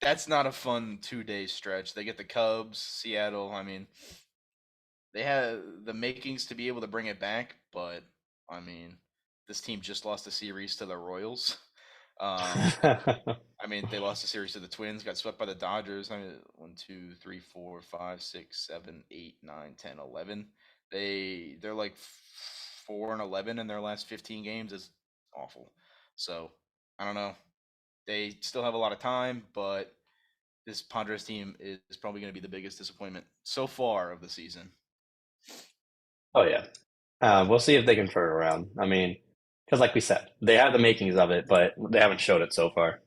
that's not a fun 2 day stretch. They get the Cubs, Seattle. I mean, they have the makings to be able to bring it back, but I mean, this team just lost a series to the Royals. Um, I mean, they lost a series to the Twins, got swept by the Dodgers. I mean, 1, 2, 3, 4, 5, 6, 7, 8, 9, 10, 11. They're like 4-11 in their last 15 games. Is awful. So I don't know. They still have a lot of time, but this Padres team is probably going to be the biggest disappointment so far of the season. Oh yeah. We'll see if they can turn it around. I mean, because like we said, they have the makings of it, but they haven't showed it so far.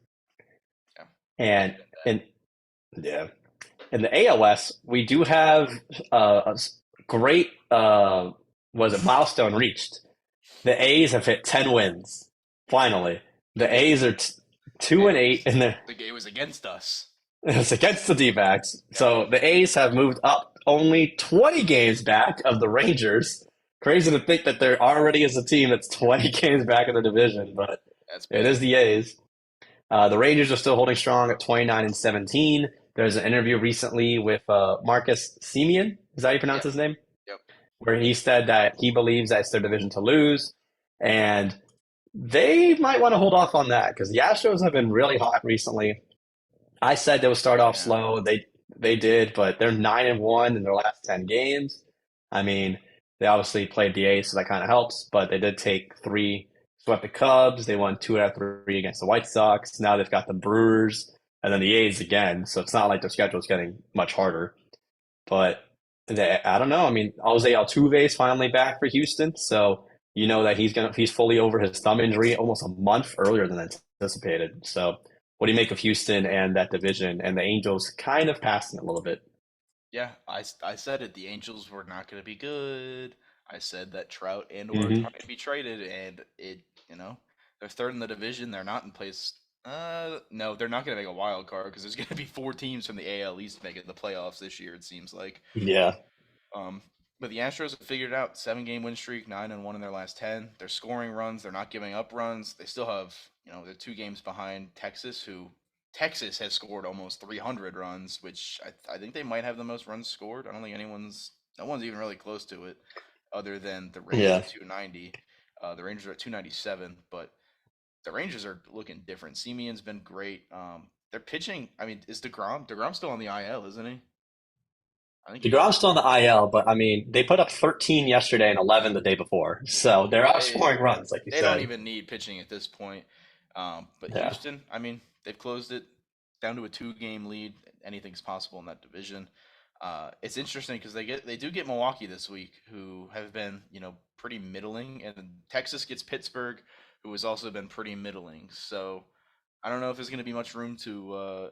Yeah, And get that. and yeah, in the ALS, we do have great was it milestone reached. The A's have hit 10 wins. Finally. The The game, A's are two and and eight in the the game was against us. it's against the D-backs. Yep, So the A's have moved up only 20 games back of the Rangers. Crazy to think that there already is a team that's 20 games back in the division, but that's it is big. the A's. The Rangers are still holding strong at 29 and 17. There's an interview recently with Marcus Semien. Is that how you pronounce Yep, his name? yep. Where he said that he believes that it's their division to lose. And they might want to hold off on that because the Astros have been really hot recently. I said they would start off Yeah, slow. They did, but they're 9-1 in their last 10 games. I mean, they obviously played the A's, so that kind of helps. But they did take three, swept the Cubs. They won 2 out of 3 against the White Sox. Now they've got the Brewers and then the A's again. So it's not like their schedule is getting much harder. But I don't know. I mean, Jose Altuve is finally back for Houston, so you know that he's fully over his thumb injury almost a month earlier than anticipated. So, what do you make of Houston and that division and the Angels kind of passing a little bit? yeah. I said it. The Angels were not going to be good. I said that Trout and or Hmm. Otani would be traded, and they're third in the division. They're not in place. No, they're not going to make a wild card because there's going to be 4 teams from the AL East making the playoffs this year. It seems like. Yeah. Um, but the Astros have figured it out. 7 game win streak, 9-1 in their last 10. They're scoring runs. They're not giving up runs. They still have, they're 2 games behind Texas, who Texas has scored almost 300 runs, which I think they might have the most runs scored. I don't think no one's even really close to it, other than the Rays Yeah. at 290. The Rangers are at 297, but the Rangers are looking different. Simeon's been great. They're pitching. I mean, is Degrom? Degrom's still on the IL, isn't he? I think he DeGrom's is. still on the IL, but I mean, they put up 13 yesterday and 11 the day before. So they're They outscoring runs, like you they don't said. even need pitching at this point. But Yeah. Houston, I mean, they've closed it down to a 2 game lead. Anything's possible in that division. It's interesting because they do get Milwaukee this week, who have been pretty middling, and Texas gets Pittsburgh, who has also been pretty middling. So I don't know if there's going to be much room to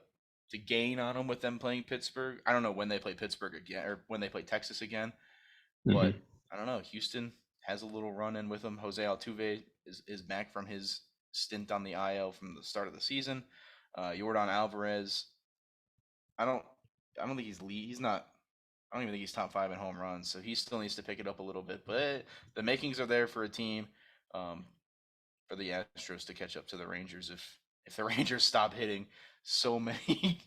gain on them with them playing Pittsburgh. I don't know when they play Pittsburgh again or when they play Texas again. But Hmm. I don't know. Houston has a little run in with him. Jose Altuve is back from his stint on the IL from the start of the season. Jordan Alvarez, I don't I don't think he's not. I don't even think he's top 5 in home runs, so he still needs to pick it up a little bit. But the makings are there for a team, um, for the Astros to catch up to the Rangers if the Rangers stop hitting so many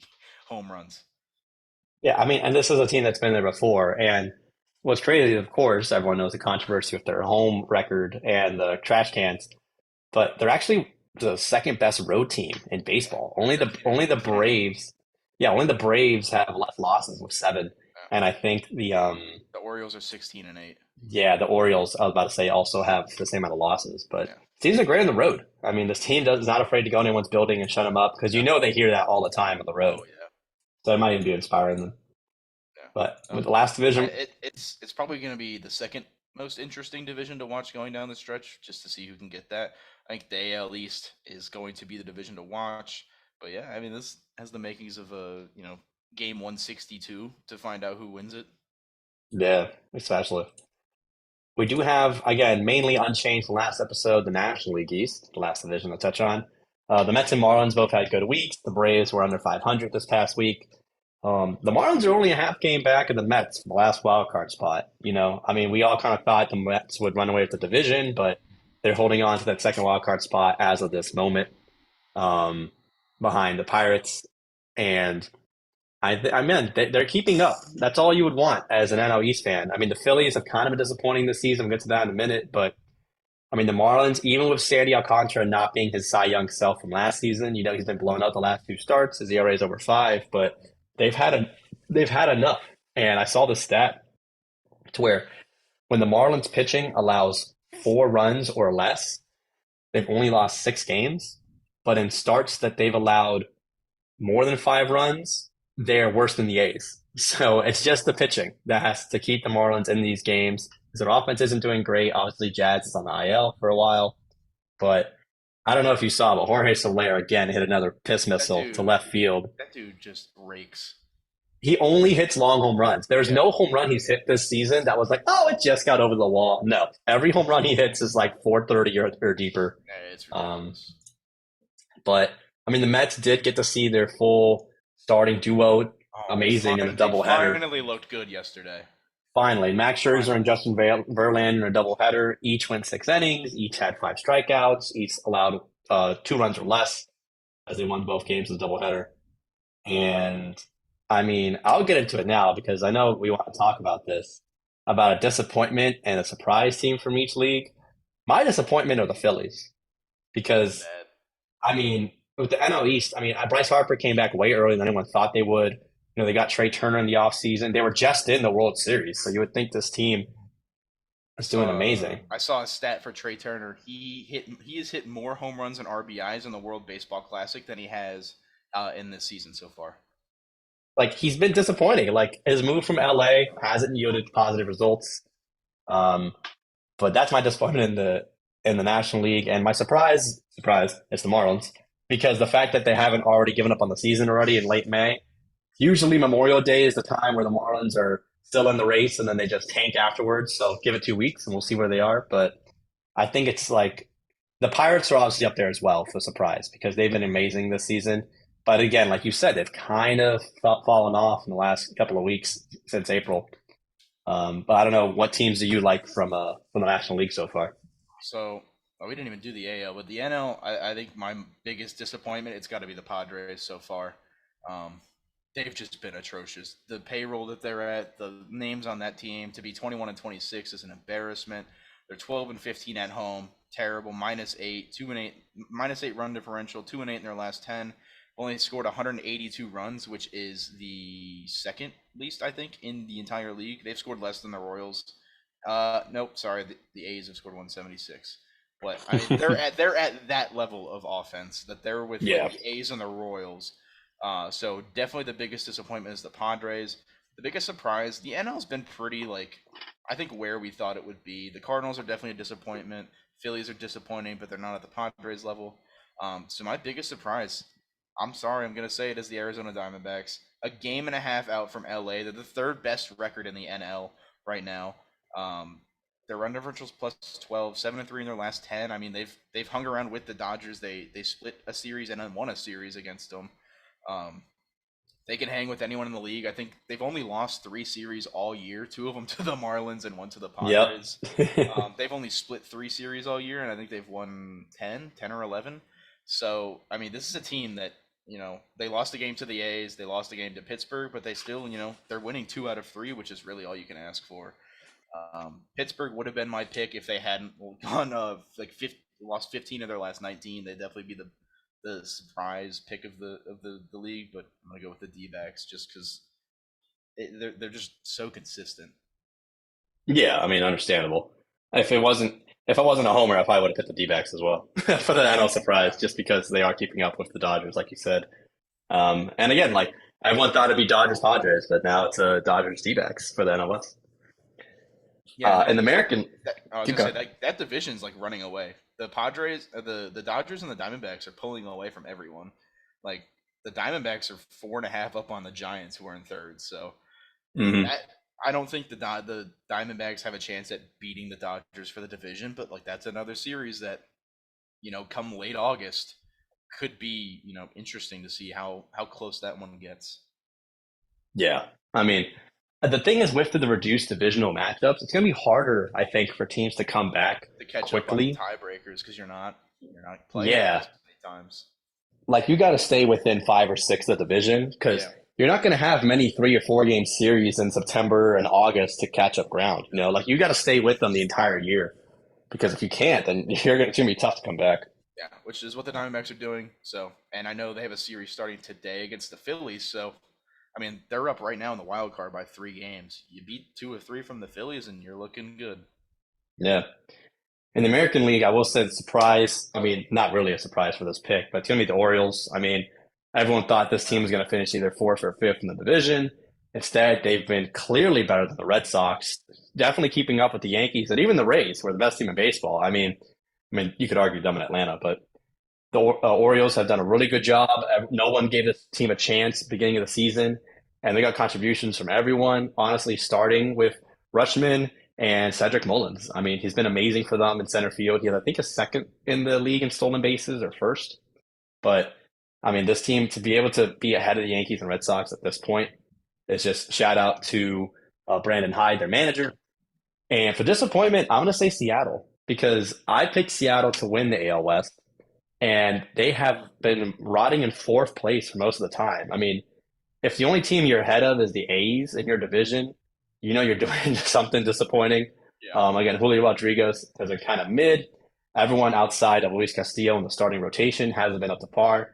home runs. Yeah, I mean, and this is a team that's been there before. And what's crazy, of course, everyone knows the controversy with their home record and the trash cans, but they're actually the second best road team in Yeah, baseball. they're Only the 13 and only the 13 and 8. Braves, yeah, only the Braves have less losses with seven. Yeah. And I think The Orioles are 16 and 8. yeah, the Orioles, I was about to say, also have the same amount of losses. But Yeah. teams are great on the road. I mean, this team is not afraid to go in anyone's building and shut them up because you Yeah. know they hear that all the time on the road. Oh yeah. So it might even be inspiring them. Yeah. But with the last division, It's probably going to be the second most interesting division to watch going down the stretch, just to see who can get that. I think the AL East is going to be the division to watch. But yeah, I mean, this has the makings of a game 162 to find out who wins it. yeah, especially. We do have, again, mainly unchanged from last episode, the National League East, the last division to touch on. The Mets and Marlins both had good weeks. The Braves were under 500 this past week. The Marlins are only a half game back of the Mets from the last wild card spot. I mean, we all kind of thought the Mets would run away with the division, but they're holding on to that second wild card spot as of this moment, um, behind the Pirates. And I mean, they're keeping up. That's all you would want as an NL East fan. I mean, the Phillies have kind of been disappointing this season. We'll get to that in a minute, but I mean, the Marlins, even with Sandy Alcantara not being his Cy Young self from last season, he's been blown out the last two starts. His ERA is over 5, but they've had they've had enough. And I saw the stat to where when the Marlins pitching allows 4 runs or less, they've only lost 6 games. But in starts that they've allowed more than 5 runs, they're worse than the A's. So it's just the pitching that has to keep the Marlins in these games. Because their offense isn't doing great. Obviously, Jazz is on the IL for a while. But I don't know if you saw, but Jorge Soler again hit another piss That missile to dude, left field. that dude just rakes. He only hits long home runs. There's Yeah, no home run he's hit this season that was like, oh, it just got over the wall. No, every home run he hits is like 430 or deeper. yeah, it's Um, ridiculous. but I mean, the Mets did get to see their full starting duo, Oh, amazing in a they doubleheader. finally looked good yesterday. Finally, Max Scherzer and Finally. Justin Verlander in a doubleheader. Each went 6 innings. Each had 5 strikeouts. Each allowed 2 runs or less as they won both games in the doubleheader. And I mean, I'll get into it now because I know we want to talk about this about a disappointment and a surprise team from each league. My disappointment are the Phillies because Bad. I mean, with the NL East, I mean, Bryce Harper came back way earlier than anyone thought they would. They got Trey Turner in the offseason. They were just in the World Series, so you would think this team is doing amazing. I saw a stat for Trey Turner. He has hit more home runs and RBIs in the World Baseball Classic than he has in this season so far. Like he's been disappointing. Like his move from LA hasn't yielded positive results. Um, but that's my disappointment in the National League, and my surprise, is the Marlins because the fact that they haven't already given up on the season already in late May. Usually Memorial Day is the time where the Marlins are still in the race, and then they just tank afterwards. So give it 2 weeks, and we'll see where they are. But I think it's like the Pirates are obviously up there as well for surprise because they've been amazing this season. But again, like you said, they've kind of fallen off in the last couple of weeks since April. But I don't know what teams do you like from the National League so far? So we didn't even do the AL, but the NL. I think my biggest disappointment it's got to be the Padres so far. Um, they've just been atrocious. The payroll that they're at, the names on that team to be 21-26 is an embarrassment. They're 12-15 at home, terrible. -8, 2-8, -8 run differential, 2-8 in their last 10. Only scored 182 runs, which is the second least I think in the entire league. They've scored less than the Royals. Nope, sorry, the A's have scored 176. But I mean, they're at that level of offense that they're with like Yeah. the A's and the Royals. So definitely the biggest disappointment is the Padres. The biggest surprise, the NL's been pretty like I think where we thought it would be. The Cardinals are definitely a disappointment. Phillies are disappointing, but they're not at the Padres level. So my biggest surprise, I'm sorry, I'm gonna say it is the Arizona Diamondbacks. A game and a half out from LA. They're the third best record in the NL right now. Um, their run differential's plus 12, 7-3 in their last 10. I mean, they've hung around with the Dodgers. They split a series and then won a series against them. Um, they can hang with anyone in the league. I think they've only lost 3 series all year, 2 of them to the Marlins and one to the Yep. Padres. They've only split 3 series all year, and I think they've won 10 or 11. So, I mean, this is a team that, they lost a game to the A's, they lost a game to Pittsburgh, but they still, they're winning 2 out of 3, which is really all you can ask for. Pittsburgh would have been my pick if they hadn't gone lost 15 of their last 19. They'd definitely be the surprise pick of the league, but I'm gonna go with the D-backs just because they're just so consistent. Yeah, I mean, understandable. If it wasn't, if I wasn't a homer, I probably would have picked the D-backs as well for the NL surprise, just because they are keeping up with the Dodgers, like you said. And again, like everyone thought it'd be Dodgers Padres, but now it's Dodgers D-backs for the NLS. Yeah, and In the that, American, I was keep gonna say going. that division's like running away. The Padres, the Dodgers and the Diamondbacks are pulling away from everyone. Like the Diamondbacks are 4.5 up on the Giants, who are in third. So Hmm. that I don't think the Diamondbacks have a chance at beating the Dodgers for the division, but like that's another series that come late August could be interesting to see how close that one gets. Yeah. I mean, the thing is with the reduced divisional matchups, it's going to be harder, I think, for teams to come back To catch up on the quickly. tiebreakers because you're not playing them Yeah. as many times. Like you got to stay within 5 or 6 of the division because Yeah. you're not going to have many 3 or 4 game series in September and August to catch up ground. Like you got to stay with them the entire year because if you can't, then it's going to be tough to come back. Yeah, which is what the Diamondbacks are doing. So, and I know they have a series starting today against the Phillies. So, I mean, they're up right now in the wild card by 3 games. You beat 2 or 3 from the Phillies, and you're looking good. Yeah. In the American League, I will say the surprise. I mean, not really a surprise for this pick, but it's going to be the Orioles. I mean, everyone thought this team was going to finish either fourth or fifth in the division. Instead, they've been clearly better than the Red Sox, definitely keeping up with the Yankees and even the Rays, who are the best team in baseball. I mean, you could argue them in Atlanta, but the Orioles have done a really good job. No one gave this team a chance at the beginning of the season, and they got contributions from everyone. Honestly, starting with Rutschman and Cedric Mullins. I mean, he's been amazing for them in center field. He has, I think, a second in the league in stolen bases or first. But I mean, this team to be able to be ahead of the Yankees and Red Sox at this point is just shout out to Brandon Hyde, their manager. And for disappointment, I'm going to say Seattle because I picked Seattle to win the AL West and they have been rotting in fourth place for most of the time. I mean, if the only team you're ahead of is the A's in your division, you're doing something disappointing. Yeah. Again, Julio Rodriguez has been kind of mid. Everyone outside of Luis Castillo in the starting rotation hasn't been up to par.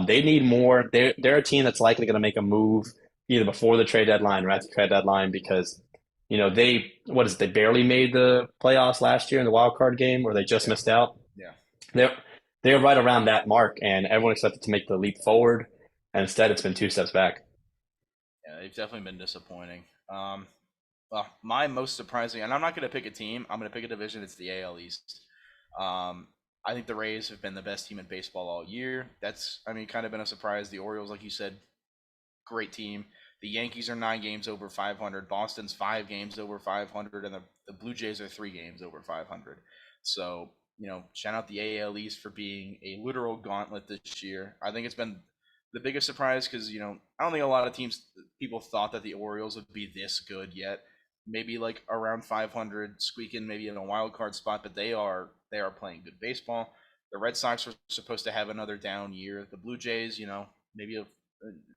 They need more. They're a team that's likely going to make a move either before the trade deadline or at the trade deadline because they barely made the playoffs last year in the wild card game where they just Yeah. missed out. Yeah. They're they're right around that mark, and everyone expected to make the leap forward, and instead it's been 2 steps back. Yeah. They've definitely been disappointing. Well, my most surprising, and I'm not going to pick a team. I'm going to pick a division. It's the AL East. Um, I think the Rays have been the best team in baseball all year. That's, I mean, kind of been a surprise. The Orioles, like you said, great team. The Yankees are 9 games over 500. Boston's 5 games over 500, and the Blue Jays are 3 games over 500. So, shout out the AL East for being a literal gauntlet this year. I think it's been the biggest surprise because I don't think a lot of people thought that the Orioles would be this good yet. Maybe like around 500, squeaking maybe in a wild card spot, but they are playing good baseball. The Red Sox were supposed to have another down year. The Blue Jays, maybe a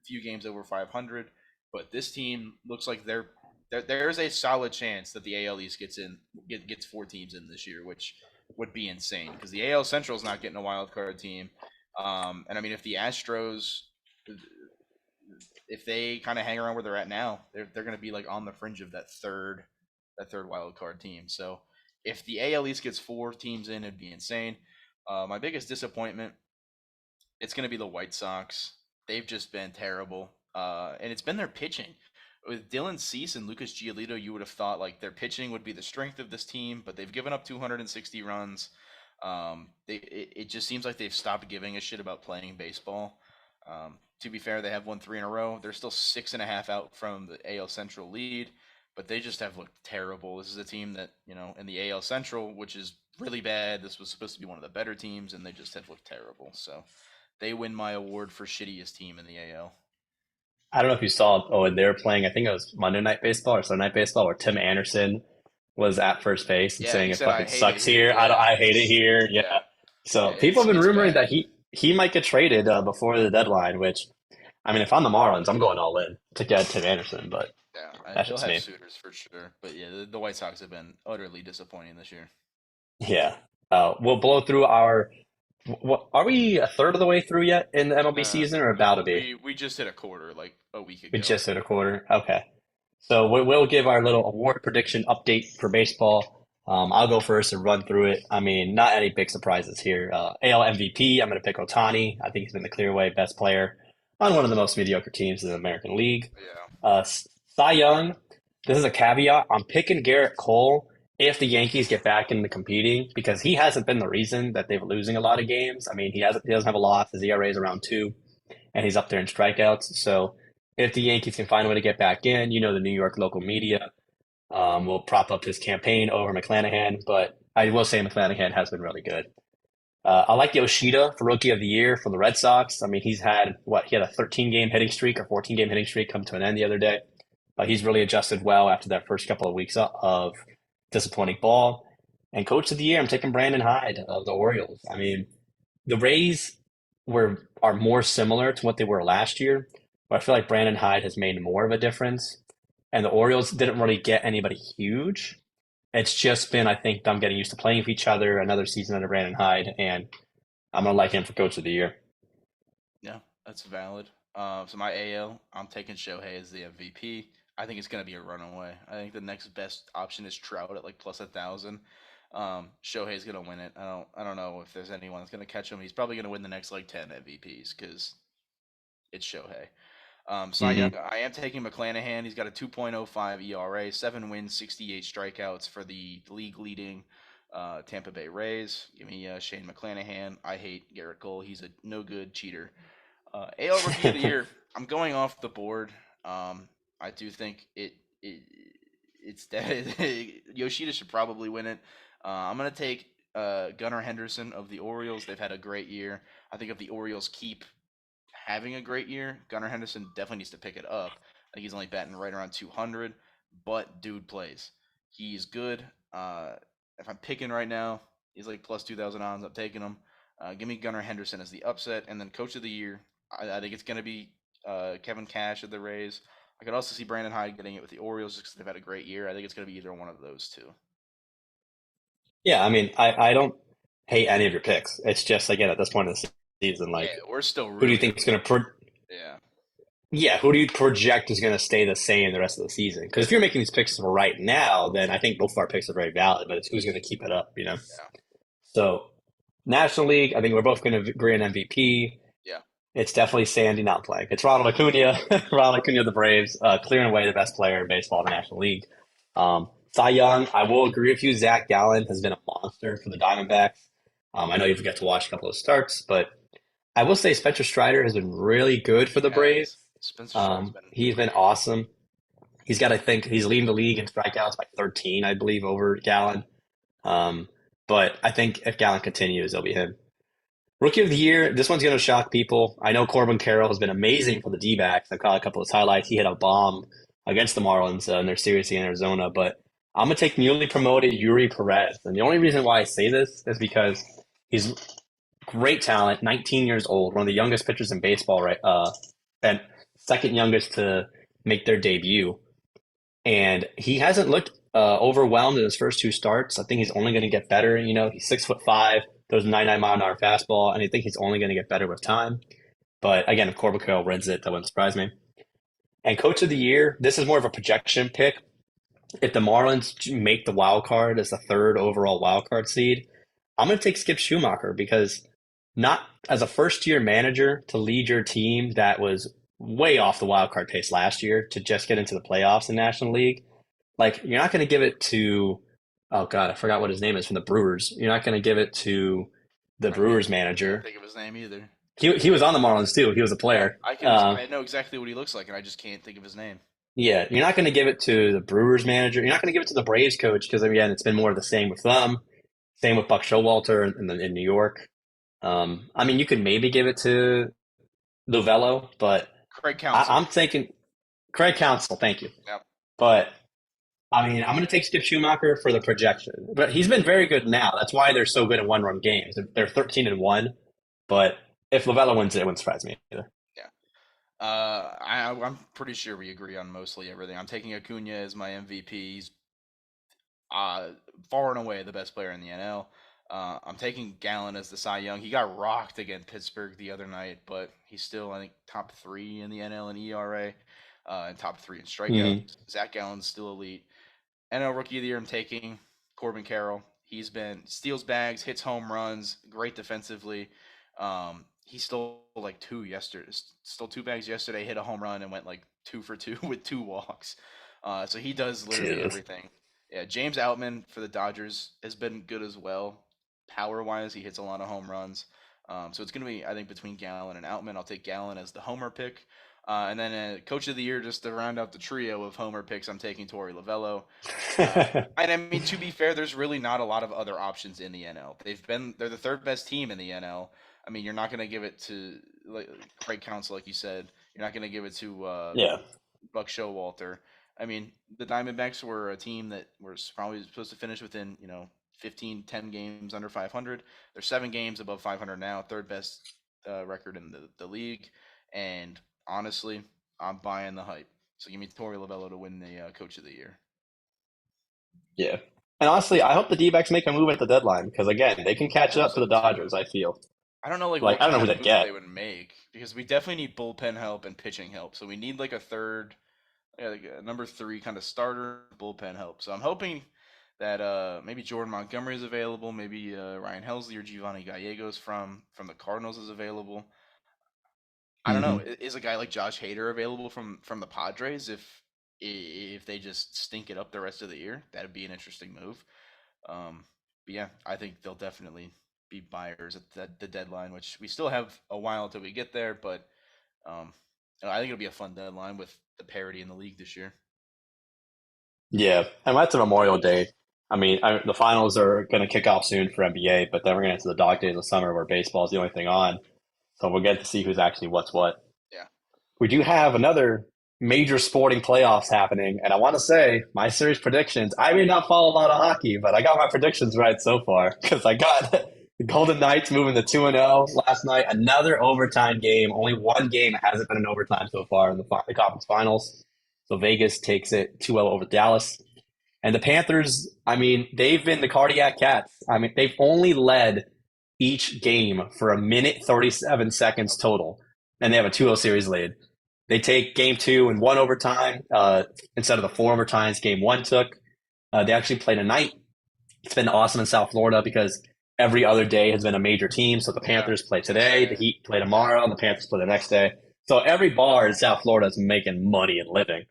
few games over 500, but this team looks like there's a solid chance that the AL East gets 4 teams in this year, which would be insane because the AL Central is not getting a wild card team. And I mean, if the Astros, if they kind of hang around where they're at now, they're going to be like on the fringe of that third wild card team. So if the AL East gets 4 teams in, it'd be insane. My biggest disappointment, it's going to be the White Sox. They've just been terrible, and it's been their pitching. With Dylan Cease and Lucas Giolito, you would have thought like their pitching would be the strength of this team, but they've given up 260 runs. It just seems like they've stopped giving a shit about playing baseball. To be fair, they have won 3 in a row. They're still 6.5 out from the AL Central lead, but they just have looked terrible. This is a team that in the AL Central, which is really bad. This was supposed to be one of the better teams, and they just have looked terrible. So they win my award for shittiest team in the AL. I don't know if you saw, they were playing, I think it was Monday Night Baseball or Sunday Night Baseball, where Tim Anderson was at first base and Yeah, saying he it said I fucking hate it sucks here. here. Yeah, I hate it here. yeah, Yeah. yeah. So people It's have been it's rumoring bad. that he might get traded before the deadline, which, I mean, if I'm the Marlins, I'm going all in to get Tim Anderson, but Yeah, that's he'll just have me. suitors for sure. But yeah, the White Sox have been utterly disappointing this year. Yeah. We'll blow through what, are we a third of the way through yet in the MLB Uh, season or about to be? we just hit a quarter like a week We ago. just hit a quarter. Okay. So we'll give our little award prediction update for baseball. I'll go first and run through it. I mean, not any big surprises here. AL MVP, I'm going to pick Otani. I think he's been the clear way best player on one of the most mediocre teams in the American League. Yeah, Cy Young, this is a caveat. I'm picking Garrett Cole if the Yankees get back into competing because he hasn't been the reason that they've losing a lot of games. I mean, he doesn't have a loss. His ERA is around 2, and he's up there in strikeouts. So if the Yankees can find a way to get back in, the New York local media will prop up his campaign over McClanahan. But I will say McClanahan has been really good. I like Yoshida for Rookie of the Year for the Red Sox. I mean, he's had what? He had a 13-game hitting streak or 14-game hitting streak come to an end the other day. He's really adjusted well after that first couple of weeks of disappointing ball. And Coach of the Year, I'm taking Brandon Hyde of the Orioles. I mean, the Rays are more similar to what they were last year, but I feel like Brandon Hyde has made more of a difference. And the Orioles didn't really get anybody huge. It's just been, I think, them getting used to playing with each other, another season under Brandon Hyde, and I'm gonna like him for Coach of the Year. Yeah, that's valid. So my AL, I'm taking Shohei as the MVP. I think it's gonna be a runaway. I think the next best option is Trout at like plus 1,000. Shohei's gonna win it. I don't know if there's anyone that's gonna catch him. He's probably gonna win the next like 10 MVPs because it's Shohei. Cy Young, Hmm. I am taking McClanahan. He's got a 2.05 ERA, 7 wins, 68 strikeouts for the league leading Tampa Bay Rays. Give me Shane McClanahan. I hate Garrett Cole. He's a no good cheater. AL Rookie of the Year. I'm going off the board. I do think it's Yoshida should probably win it. I'm gonna take Gunnar Henderson of the Orioles. They've had a great year. I think if the Orioles keep having a great year, Gunnar Henderson definitely needs to pick it up. I think he's only batting right around 200, but dude plays. He's good. If I'm picking right now, he's like plus 2,000 odds. I'm taking him. Give me Gunnar Henderson as the upset, and then Coach of the Year. I think it's going to be Kevin Cash of the Rays. I could also see Brandon Hyde getting it with the Orioles just because they've had a great year. I think it's going to be either one of those two. Yeah, I mean, I don't hate any of your picks. It's just again at this point in the season, Yeah, like we're still who do you really think is early. going to Yeah, yeah, who do you project is going to stay the same the rest of the season? Because if you're making these picks for right now, then I think both of our picks are very valid. But it's who's going to keep it up, you know? yeah, So National League, I think we're both going to agree on MVP. yeah. It's definitely Sandy not playing. It's Ronald Acuna, Ronald Acuna of the Braves, clearing away the best player in baseball in the National League. Cy Young, I will agree with you. Zach Gallen has been a monster for the Diamondbacks. I know you forget to watch a couple of starts, but I will say Spencer Strider has been really good for He the Braves. has. Spencer Strider's been He's been great. awesome. He's got, I think, he's leading the league in strikeouts by 13, I believe, over Gallen. Um, but I think if Gallen continues, it'll be him. Rookie of the Year, this one's going to shock people. I know Corbin Carroll has been amazing for the D-backs. I caught a couple of his highlights. He hit a bomb against the Marlins in their series in Arizona. But I'm going to take newly promoted Yuri Perez. And the only reason why I say this is because he's great talent, 19 years old, one of the youngest pitchers in baseball, right? And second youngest to make their debut. And he hasn't looked overwhelmed in his first two starts. I think he's only going to get better. You know, he's 6'5", throws 99-mile-an-hour fastball, and I think he's only going to get better with time. But again, if Corbin Carroll wins it, that wouldn't surprise me. And Coach of the Year, this is more of a projection pick. If the Marlins make the wild card as the third overall wild card seed, I'm going to take Skip Schumacher because not as a first year manager to lead your team that was way off the wild card pace last year to just get into the playoffs in National League. Like you're not going to give it to oh god, I forgot what his name is from the Brewers. You're not going to give it to the I can't Brewers can't manager. think of his name either. He was on the Marlins too. He was a Yeah, player. I know exactly what he looks like, and I just can't think of his name. Yeah, you're not going to give it to the Brewers manager. You're not going to give it to the Braves coach because again, it's been more of the same with them. Same with Buck Showalter in New York. I mean, you could maybe give it to Lovello, but Craig Counsell. I'm thinking Craig Counsell. Thank you, Yep. but I mean, I'm going to take Skip Schumacher for the projection, but he's been very good now. That's why they're so good in one-run games. They're 13-1, but if Lovello wins it, it wouldn't surprise me either. Yeah. I'm pretty sure we agree on mostly everything. I'm taking Acuna as my MVP. He's uh, far and away the best player in the NL. I'm taking Gallen as the Cy Young. He got rocked against Pittsburgh the other night, but he's still, I think, top three in the NL in ERA and top three in strikeouts. Hmm. Zach Gallen's still elite. NL Rookie of the Year, I'm taking Corbin Carroll. He's been steals bags, hits home runs, great defensively. He stole like two yesterday, stole two bags yesterday, hit a home run, and went like 2 for 2 with two walks. So he does literally Jesus. everything. Yeah, James Outman for the Dodgers has been good as well. Power wise, he hits a lot of home runs. So it's going to be, I think, between Gallen and Outman. I'll take Gallen as the homer pick. And then coach of the year, just to round out the trio of homer picks, I'm taking Torey Lovello. And I mean, to be fair, there's really not a lot of other options in the NL. They're the third best team in the NL. I mean, you're not going to give it to like, Craig Counsell, like you said. You're not going to give it to Yeah. Buck Showalter. I mean, the Diamondbacks were a team that was probably supposed to finish within 15, 10 games under 500. They're 7 games above 500 now, third best record in the league. And honestly, I'm buying the hype. So give me Torey Lovello to win the Coach of the Year. Yeah. And honestly, I hope the D-backs make a move at the deadline because again, they can I catch hope up to so the too. Dodgers, I feel. I don't know like Like what I don't know kind who of they move they get. would make because we definitely need bullpen help and pitching help. So we need like a third, like a number three kind of starter bullpen help. So I'm hoping that maybe Jordan Montgomery is available, maybe Ryan Helsley or Giovanni Gallegos from the Cardinals is available. I don't know. Hmm. Is a guy like Josh Hader available from the Padres if they just stink it up the rest of the year? That'd be an interesting move. But yeah, I think they'll definitely be buyers at the deadline, which we still have a while until we get there. But um, I think it'll be a fun deadline with the parity in the league this year. Yeah, and that's a Memorial Day. I mean, the finals are going to kick off soon for NBA, but then we're going to into the dog days of summer where baseball is the only thing on. So we'll get to see who's actually what's what. Yeah. We do have another major sporting playoffs happening, and I want to say my series predictions. I may not follow a lot of hockey, but I got my predictions right so far because I got the Golden Knights moving to 2-0 last night. Another overtime game. Only one game hasn't been an overtime so far in the conference finals. So Vegas takes it 2-0 over Dallas. And the Panthers, I mean, they've been the cardiac cats. I mean, they've only led each game for a minute 37 seconds total, and they have a 2-0 series lead. They take game two in one overtime instead of the four overtimes game one took. They actually play tonight. It's been awesome in South Florida because every other day has been a major team. So the Yeah. Panthers play I was gonna today, the say. Heat play tomorrow, and the Panthers play the next day. So every bar in South Florida is making money and living.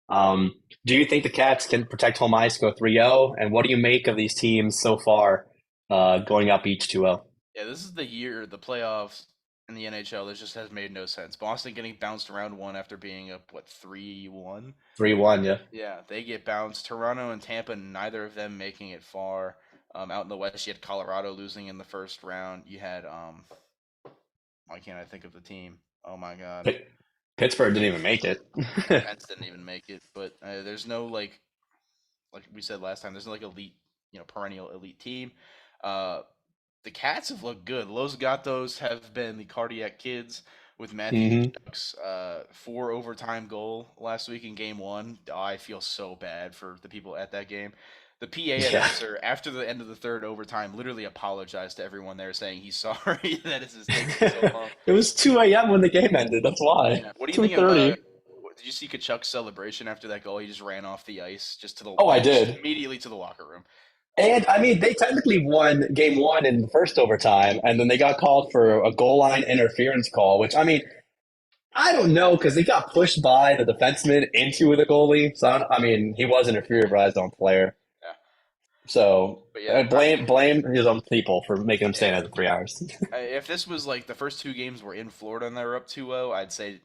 Um, do you think the Cats can protect home ice, go 3-0? And what do you make of these teams so far going up each 2-0? Yeah, this is the year the playoffs in the NHL. This just has made no sense. Boston getting bounced around one after being up 3-1. 3-1, yeah. Yeah, they get bounced. Toronto and Tampa, neither of them making it far. Out in the West, you had Colorado losing in the first round. You had why can't I think of the team? Oh my God, Pittsburgh didn't even make it. Pence didn't even make it. But there's no like we said last time, there's no like elite, perennial elite team. Uh, the Cats have looked good. Los Gatos have been the cardiac kids with Matthew Hmm. Kachuk's 4 overtime goal last week in game one. Oh, I feel so bad for the people at that game. The PA Yeah. announcer, after the end of the third overtime, literally apologized to everyone there, saying he's sorry that this is taking so long. It was 2 a.m. when the game ended. That's why. Yeah. What do you think of? 2:30. Did you see Kachuk's celebration after that goal? He just ran off the ice, just to the Oh, I just did. immediately to the locker room. And I mean, they technically won game one in the first overtime, and then they got called for a goal line interference call, which I mean, I don't know because they got pushed by the defenseman into the goalie. So I mean, he was interfered by his own player. Yeah, So but yeah, blame his own people for making him stay yeah. there for 3 hours. If this was like the first two games were in Florida and they were up 2-0, I'd say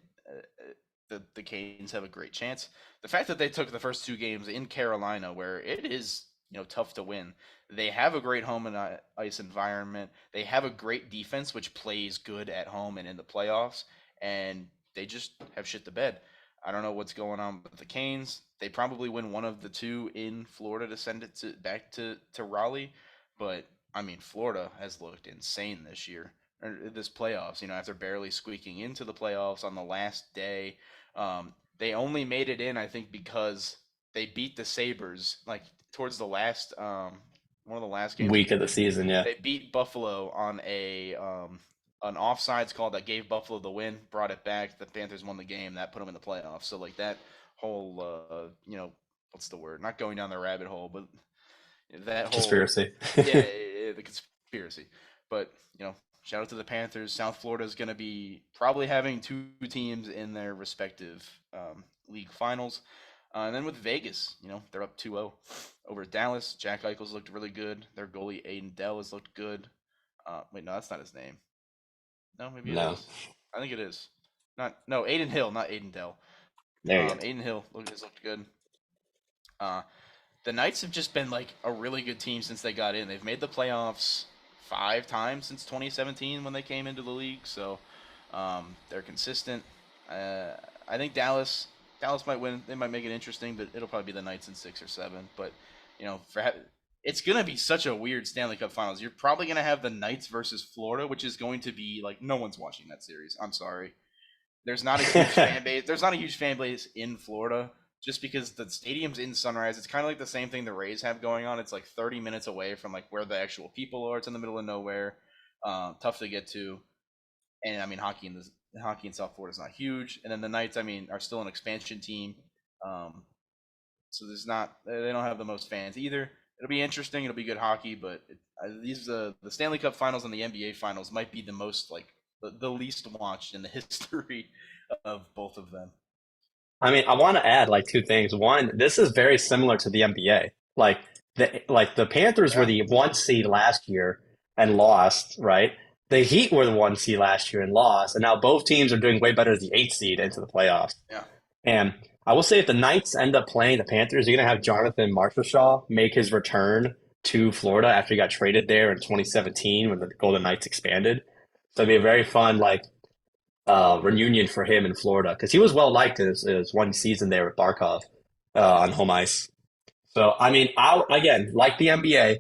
the Canes have a great chance. The fact that they took the first two games in Carolina, where it is tough to win, they have a great home and ice environment. They have a great defense, which plays good at home and in the playoffs, and they just have shit to bed. I don't know what's going on with the Canes. They probably win one of the two in Florida to send it back to Raleigh, but I mean, Florida has looked insane this year, or this playoffs. After barely squeaking into the playoffs on the last day, they only made it in, I think, because they beat the Sabres like towards the last one of the last games of Week the of the year. season, yeah. They beat Buffalo on an offsides call that gave Buffalo the win, brought it back. The Panthers won the game. That put them in the playoffs. So like that whole what's the word? Not going down the rabbit hole, but that whole Conspiracy. yeah, the conspiracy. But shout out to the Panthers. South Florida is going to be probably having two teams in their respective league finals. And then with Vegas, they're up 2-0 over Dallas. Jack Eichel's looked really good. Their goalie Aiden Dell has looked good. Wait, no, that's not his name. No, maybe it No. is. I think it is. Not no Aiden Hill, not Aiden Dell. There you go. Aiden Hill has looked good. Uh, the Knights have just been like a really good team since they got in. They've made the playoffs 5 times since 2017 when they came into the league, so they're consistent. I think Dallas might win. They might make it interesting, but it'll probably be the Knights in 6 or 7. But you know, it's gonna be such a weird Stanley Cup Finals. You're probably gonna have the Knights versus Florida, which is going to be like no one's watching that series. I'm sorry. There's not a huge fan base. There's not a huge fan base in Florida just because the stadium's in Sunrise. It's kind of like the same thing the Rays have going on. It's like 30 minutes away from like where the actual people are. It's in the middle of nowhere. Tough to get to. And I mean, hockey in South Florida is not huge. And then the Knights, I mean, are still an expansion team. Um, so they don't have the most fans either. It'll be interesting. It'll be good hockey, but the Stanley Cup Finals and the NBA Finals might be the most like the least watched in the history of both of them. I mean, I want to add like two things. One, this is very similar to the NBA. Like the Panthers were Yeah, the 1 seed last year and lost, right? The Heat were the 1 seed last year and lost, and now both teams are doing way better as the 8 seed into the playoffs. yeah, And I will say, if the Knights end up playing the Panthers, you're going to have Jonathan Marchessault make his return to Florida after he got traded there in 2017 when the Golden Knights expanded. So it'd be a very fun like reunion for him in Florida because he was well liked his 1 season there with Barkov on home ice. So I mean, I again like the NBA.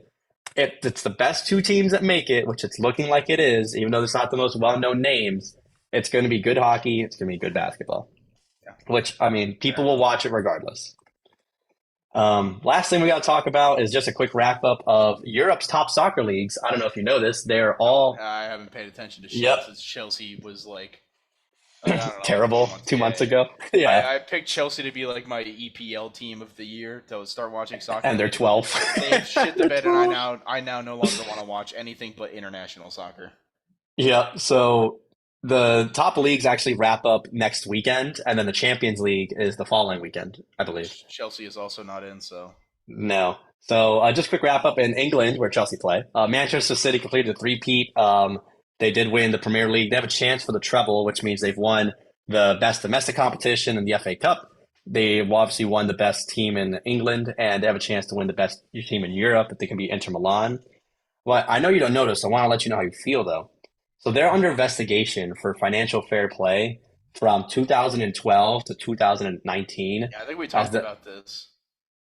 If it's the best two teams that make it, which it's looking like it is, even though it's not the most well-known names, it's going to be good hockey. It's going to be good basketball. yeah. Which I mean, Fair people will enough. watch it regardless. Last thing we got to talk about is just a quick wrap up of Europe's top soccer leagues. I don't know if you know this; they're Nope, all I haven't paid attention to yep shit since Chelsea was like I don't know, like terrible 4 months. 2 months Yeah, ago. Yeah, I picked Chelsea to be like my EPL team of the year to start watching soccer, and and they're they've 12. they've shit the They're bed, and 12. I now no longer want to watch anything but international soccer. Yeah, so the top leagues actually wrap up next weekend, and then the Champions League is the following weekend, I believe. Which Chelsea is also not in. So No. So just quick wrap up in England, where Chelsea play. Manchester City completed a three-peat. They did win the Premier League. They have a chance for the treble, which means they've won the best domestic competition in the FA Cup. They've obviously won the best team in England, and they have a chance to win the best team in Europe if they can beat Inter Milan. Well, I know you don't know this, so I want to let you know how you feel, though. So they're under investigation for financial fair play from 2012 to 2019 yeah, I think we as talked the about this.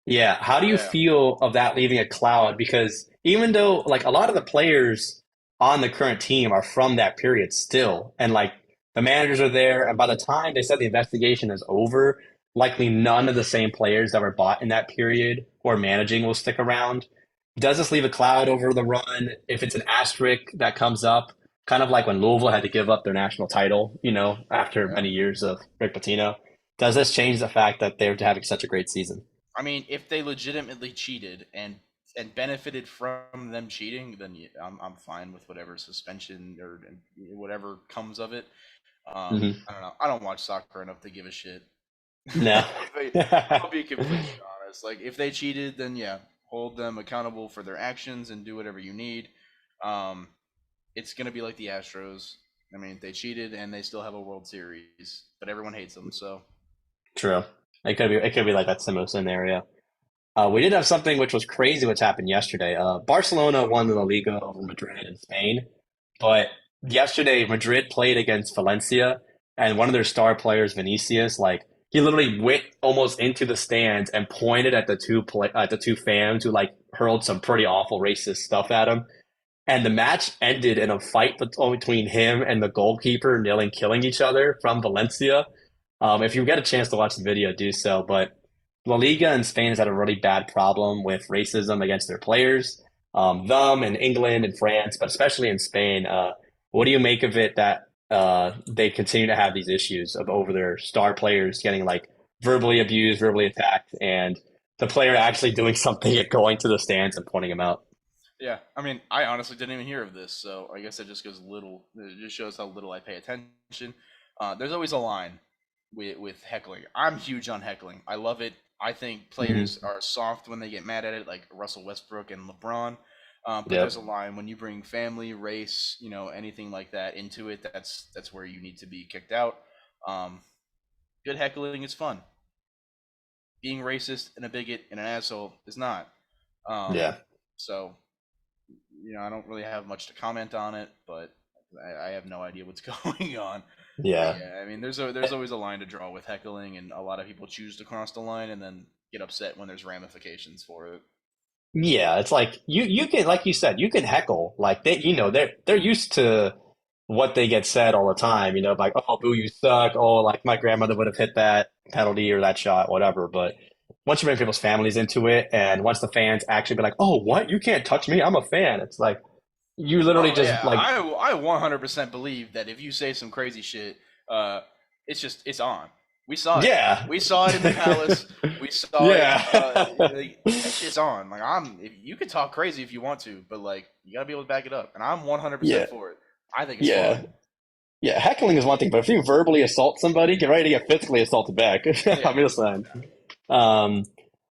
yeah, how do you Yeah, feel of that leaving a cloud? Because even though like a lot of the players on the current team are from that period still, and like the managers are there, and by the time they said the investigation is over, likely none of the same players that were bought in that period or managing will stick around. Does this leave a cloud over the run? If it's an asterisk that comes up, kind of like when Louisville had to give up their national title, after yeah. many years of Rick Pitino, does this change the fact that they're having such a great season? I mean, if they legitimately cheated and benefited from them cheating, then I'm fine with whatever suspension or whatever comes of it. Hmm. I don't know. I don't watch soccer enough to give a shit. No. I'll be completely honest. Like, if they cheated, then yeah, hold them accountable for their actions and do whatever you need. Um, it's gonna be like the Astros. I mean, they cheated and they still have a World Series, but everyone hates them. So True. It could be like that similar scenario. We did have something which was crazy which happened yesterday. Barcelona won the La Liga over Madrid in Spain, but yesterday Madrid played against Valencia, and one of their star players, Vinicius, like he literally went almost into the stands and pointed at the two fans who like hurled some pretty awful racist stuff at him. And the match ended in a fight between him and the goalkeeper nearly killing each other from Valencia. If you get a chance to watch the video, do so. But La Liga in Spain has had a really bad problem with racism against their players. Them in England and France, but especially in Spain. What do you make of it that they continue to have these issues of over their star players getting like verbally abused, verbally attacked, and the player actually doing something and going to the stands and pointing them out? yeah, I mean, I honestly didn't even hear of this. So I guess it just goes little. It just shows how little I pay attention. There's always a line with heckling. I'm huge on heckling. I love it. I think players Hmm. are soft when they get mad at it, like Russell Westbrook and LeBron. But there's Yep. a line when you bring family, race, anything like that into it. That's where you need to be kicked out. Um, Good heckling is fun. Being racist and a bigot and an asshole is not. Um, Yeah. so I don't really have much to comment on it, but I have no idea what's going on. But Yeah. yeah, I mean, there's always a line to draw with heckling, and a lot of people choose to cross the line and then get upset when there's ramifications for it. Yeah, it's like you can like you said, you can heckle. Like they're used to what they get said all the time, like, oh, boo, you suck. Oh, like my grandmother would have hit that penalty or that shot, whatever. But once you bring people's families into it, and once the fans actually be like, oh, what? You can't touch me. I'm a fan. It's like you literally Oh just yeah, like, I 100% believe that if you say some crazy shit, uh, it's on. We saw it. yeah. We saw it in the palace. We saw it. Yeah. Like, that shit's on. Like if you could talk crazy if you want to, but like you gotta be able to back it up. And I'm 100% Yeah. for it. I think it's Yeah. fun. Yeah. Heckling is one thing, but if you verbally assault somebody, get ready to get physically assaulted back. Yeah. I'm just saying. Um,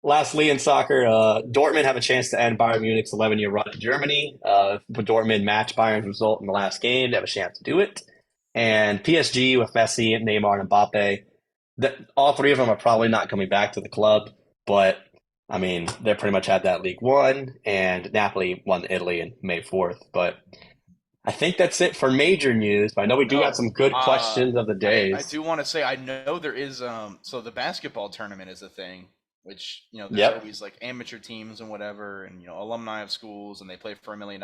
Lastly, in soccer, Dortmund have a chance to end Bayern Munich's 11-year run in Germany. If Dortmund match Bayern's result in the last game, they have a chance to do it. And PSG with Messi, Neymar, and Mbappe, all three of them are probably not coming back to the club. But I mean, they pretty much had that league won, and Napoli won Italy in May 4th. But I think that's it for major news. But I know we do got Oh, some good uh, questions of the I days. do want to say I know there is so the basketball tournament is a thing, which there's Yep. always like amateur teams and whatever, and alumni of schools, and they play for $1 million.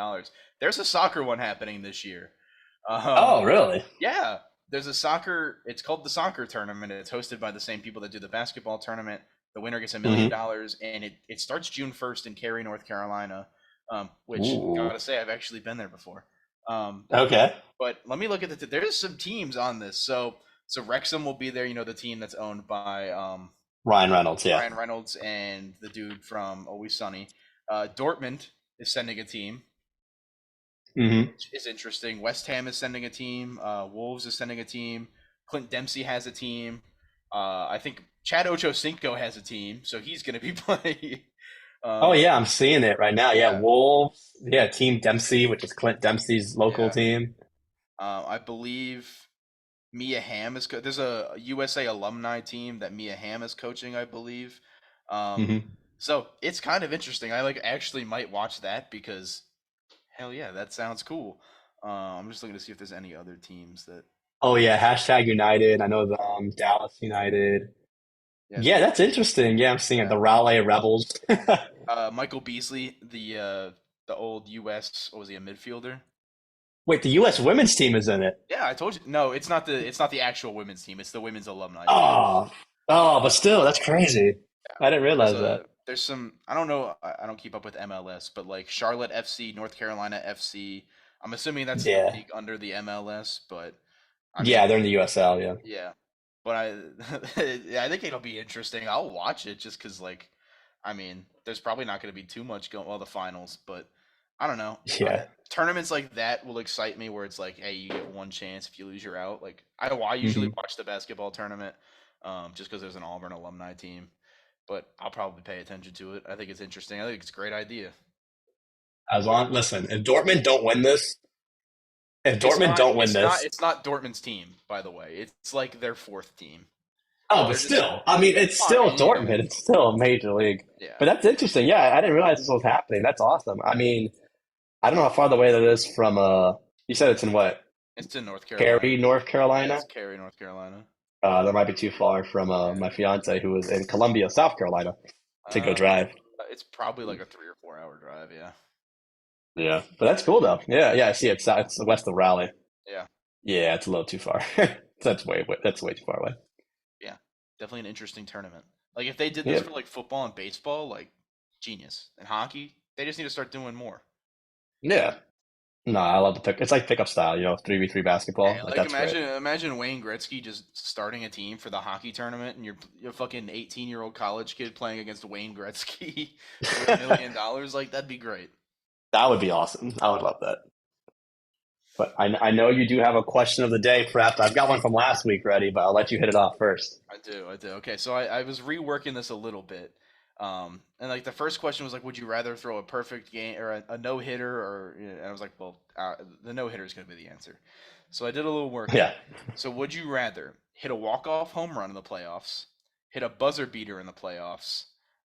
There's a soccer one happening this year. Oh, Um, really? yeah, there's a soccer. It's called the soccer tournament. It's hosted by the same people that do the basketball tournament. The winner gets $1 million, Hmm. dollars, and it starts June 1st in Cary, North Carolina. Which Ooh. gotta say I've actually been there before. Um, Okay. but let me look at there's some teams on this. So Wrexham will be there. The team that's owned by Ryan Reynolds, yeah. Ryan Reynolds and the dude from Always Sunny. Dortmund is sending a team, Hmm. which is interesting. West Ham is sending a team. Wolves is sending a team. Clint Dempsey has a team. I think Chad Ochocinco has a team, so he's going to be playing. Oh um, yeah, I'm seeing it right now. Yeah, yeah, Wolves. Yeah, Team Dempsey, which is Clint Dempsey's local yeah. team. I believe Mia Hamm is there's a USA alumni team that Mia Hamm is coaching, I believe. Um, Hmm. so it's kind of interesting. I like actually might watch that because hell yeah, that sounds cool. I'm just looking to see if there's any other teams that Oh yeah, hashtag United. I know them. Dallas United. yeah Yeah, that's interesting. Yeah, I'm seeing it. yeah. The Raleigh Rebels. Michael Beasley, the old US, what was he, a midfielder? Wait, the U.S. women's team is in it. Yeah, I told you. No, it's not the actual women's team. It's the women's alumni team. Oh, oh, but still, that's crazy. I didn't There's realize that. a there's some I don't know I don't keep up with MLS, but like Charlotte FC, North Carolina FC. I'm assuming that's the Yeah, league under the MLS, but I yeah, mean, they're in the USL. Yeah. yeah. But yeah, I think it'll be interesting. I'll watch it just because like I mean, there's probably not going to be too much going well the finals, but I don't know. Yeah. Tournaments like that will excite me where it's like, hey, you get one chance. If you lose, you're out. Like I usually Hmm. watch the basketball tournament, just because there's an Auburn alumni team, but I'll probably pay attention to it. I think it's interesting. I think it's a great idea. As long, listen, if It's Dortmund not. don't win It's not. this, It's not Dortmund's team, by the way. It's like their fourth team. oh, but They're just. still, I mean, it's I still mean, Dortmund. It's still a major league. yeah. But that's interesting. Yeah, I didn't realize this was happening. That's awesome. I mean, I don't know how far away that is from. You said it's in what? It's in North Carolina. Cary, North Yeah, Carolina. it's Cary, North Carolina. That might be too far from Yeah. my fiance who was in Columbia, South Carolina, to go Uh, drive. it's probably like a 3 or 4 hour drive. Yeah. Yeah, but that's cool though. Yeah, yeah. I see it's west of Raleigh. Yeah. Yeah, it's a little too far. That's way too far away. Yeah. Definitely an interesting tournament. Like if they did this Yeah, for like football and baseball, like genius. And hockey, they just need to start doing more. yeah. No, I love the pick. It's like pickup style, 3v3 basketball. Yeah, Like like that's great. imagine Wayne Gretzky just starting a team for the hockey tournament, and you're fucking 18-year-old college kid playing against Wayne Gretzky for $1 million. Like that'd be great. That would be awesome. I would love that. But I know you do have a question of the day prepped. I've got one from last week ready, but I'll let you hit it off first. I do. Okay, so I was reworking this a little bit. And like the first question was like, would you rather throw a perfect game or a no hitter, or and I was like, well, the no hitter is going to be the answer. So I did a little work on Yeah. it. So would you rather hit a walk-off home run in the playoffs, hit a buzzer beater in the playoffs,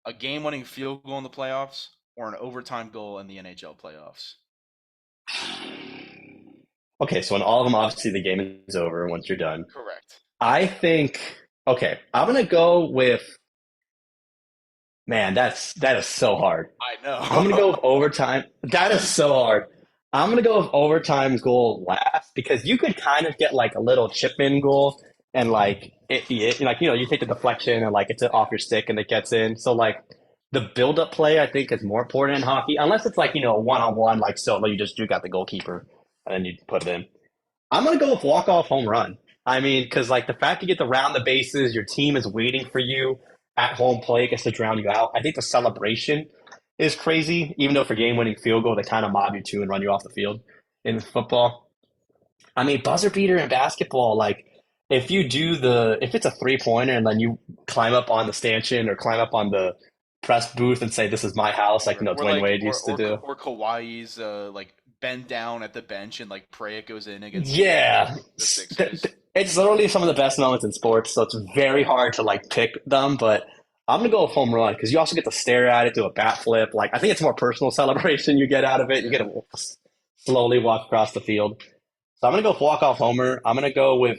a game-winning field goal in the playoffs, or an overtime goal in the NHL playoffs? Okay, so in all of them, obviously the game is over once you're done. Correct. I think, okay, I'm gonna go with, man, that is so hard. I I'm gonna know. go with overtime. That is so hard. I'm gonna go with overtime goal last because you could kind of get like a little chip in goal and like like you take the deflection and like it's Yeah. off your stick and it gets in. So like the build up play I think is more important in hockey unless it's like a one on one like solo you got the goalkeeper and then you put it in. I'm gonna go with walk off home run. I mean, because like the fact you get to round the bases, your team is waiting for you at home plate, gets to drown you out. I think the celebration is crazy, even though for game winning field goal they kind of mob you too and run you off the field in football. I mean, buzzer beater in basketball, like if it's a 3 pointer and then you climb up on the stanchion or climb up on the press booth and say this is my house, like Or Dwayne like Wade used to do. or Kawhi's like bend down at the bench and like pray it goes in against Yeah, the Sixers. it's literally some of the best moments in sports, so it's very hard to like pick them. But I'm gonna go with home run because you also get to stare at it, do a bat flip. Like I think it's more personal celebration you get out of it. You get Yeah. to slowly walk across the field. So I'm gonna go with walk off homer. I'm gonna go with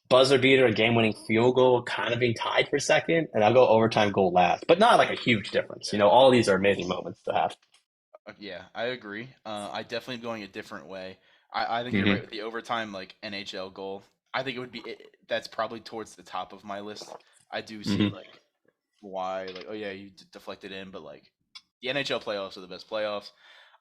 buzzer beater, a game winning field goal, kind of being tied for second, and I'll go overtime goal last, but not like a huge difference. Yeah. All these are amazing moments to have. Yeah, I agree. I definitely am going a different way. I think you're right Hmm with the overtime like NHL goal. I think it would be that's probably towards the top of my list. I do see hmm like why like oh yeah you deflected in, but like the NHL playoffs are the best playoffs.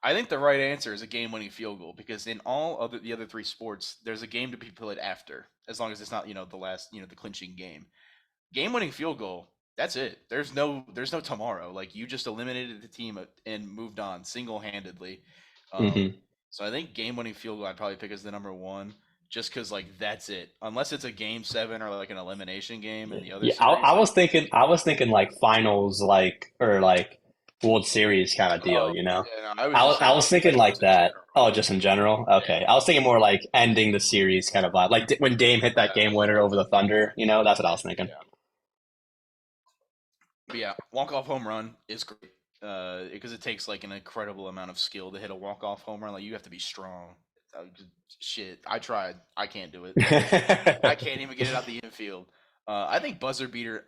I think the right answer is a game-winning field goal because in all other the other three sports, there's a game to be played after, as long as it's not the last the clinching game. Game-winning field goal. That's it. There's no tomorrow. Like you just eliminated the team and moved on single-handedly. Um, hmm so I think game-winning field goal I'd probably pick as the number one, just because like that's it. Unless it's a game seven or like an elimination game in the other Yeah, series. I was thinking like finals, like or like World Series kind of deal. Oh yeah, no, I was just I saying was thinking like like just in that. general. Oh, just in general. Yeah, Okay, I was thinking more like ending the series kind of vibe, like when Dame hit that yeah, game winner over the Thunder. That's what I was thinking. yeah. But yeah, walk-off home run is great because it takes like an incredible amount of skill to hit a walk-off home run. Like you have to be strong. Shit, I tried. I can't do it. I can't even get it out the infield. I think buzzer beater.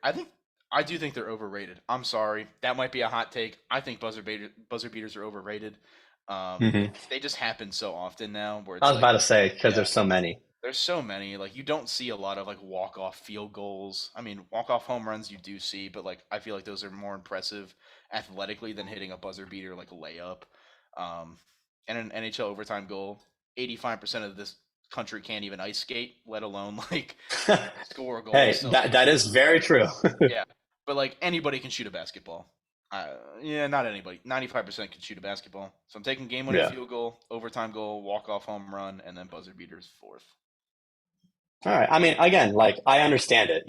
I do think they're overrated. I'm sorry, that might be a hot take. I think buzzer beaters are overrated. hmm They just happen so often now, where I it's was like, about to say because yeah, there's so many. there's so many. Like you don't see a lot of like walk off field goals. I mean, walk off home runs you do see, but like I feel like those are more impressive athletically than hitting a buzzer beater like a layup. Um, and an NHL overtime goal. 85% of this country can't even ice skate, let alone like score a goal. Hey, So that is very true. yeah, but like anybody can shoot a basketball. Yeah, not anybody. 95% can shoot a basketball. So I'm taking game-winning Yeah. field goal, overtime goal, walk-off home run, and then buzzer beaters fourth. All right. I mean, again, like I understand it.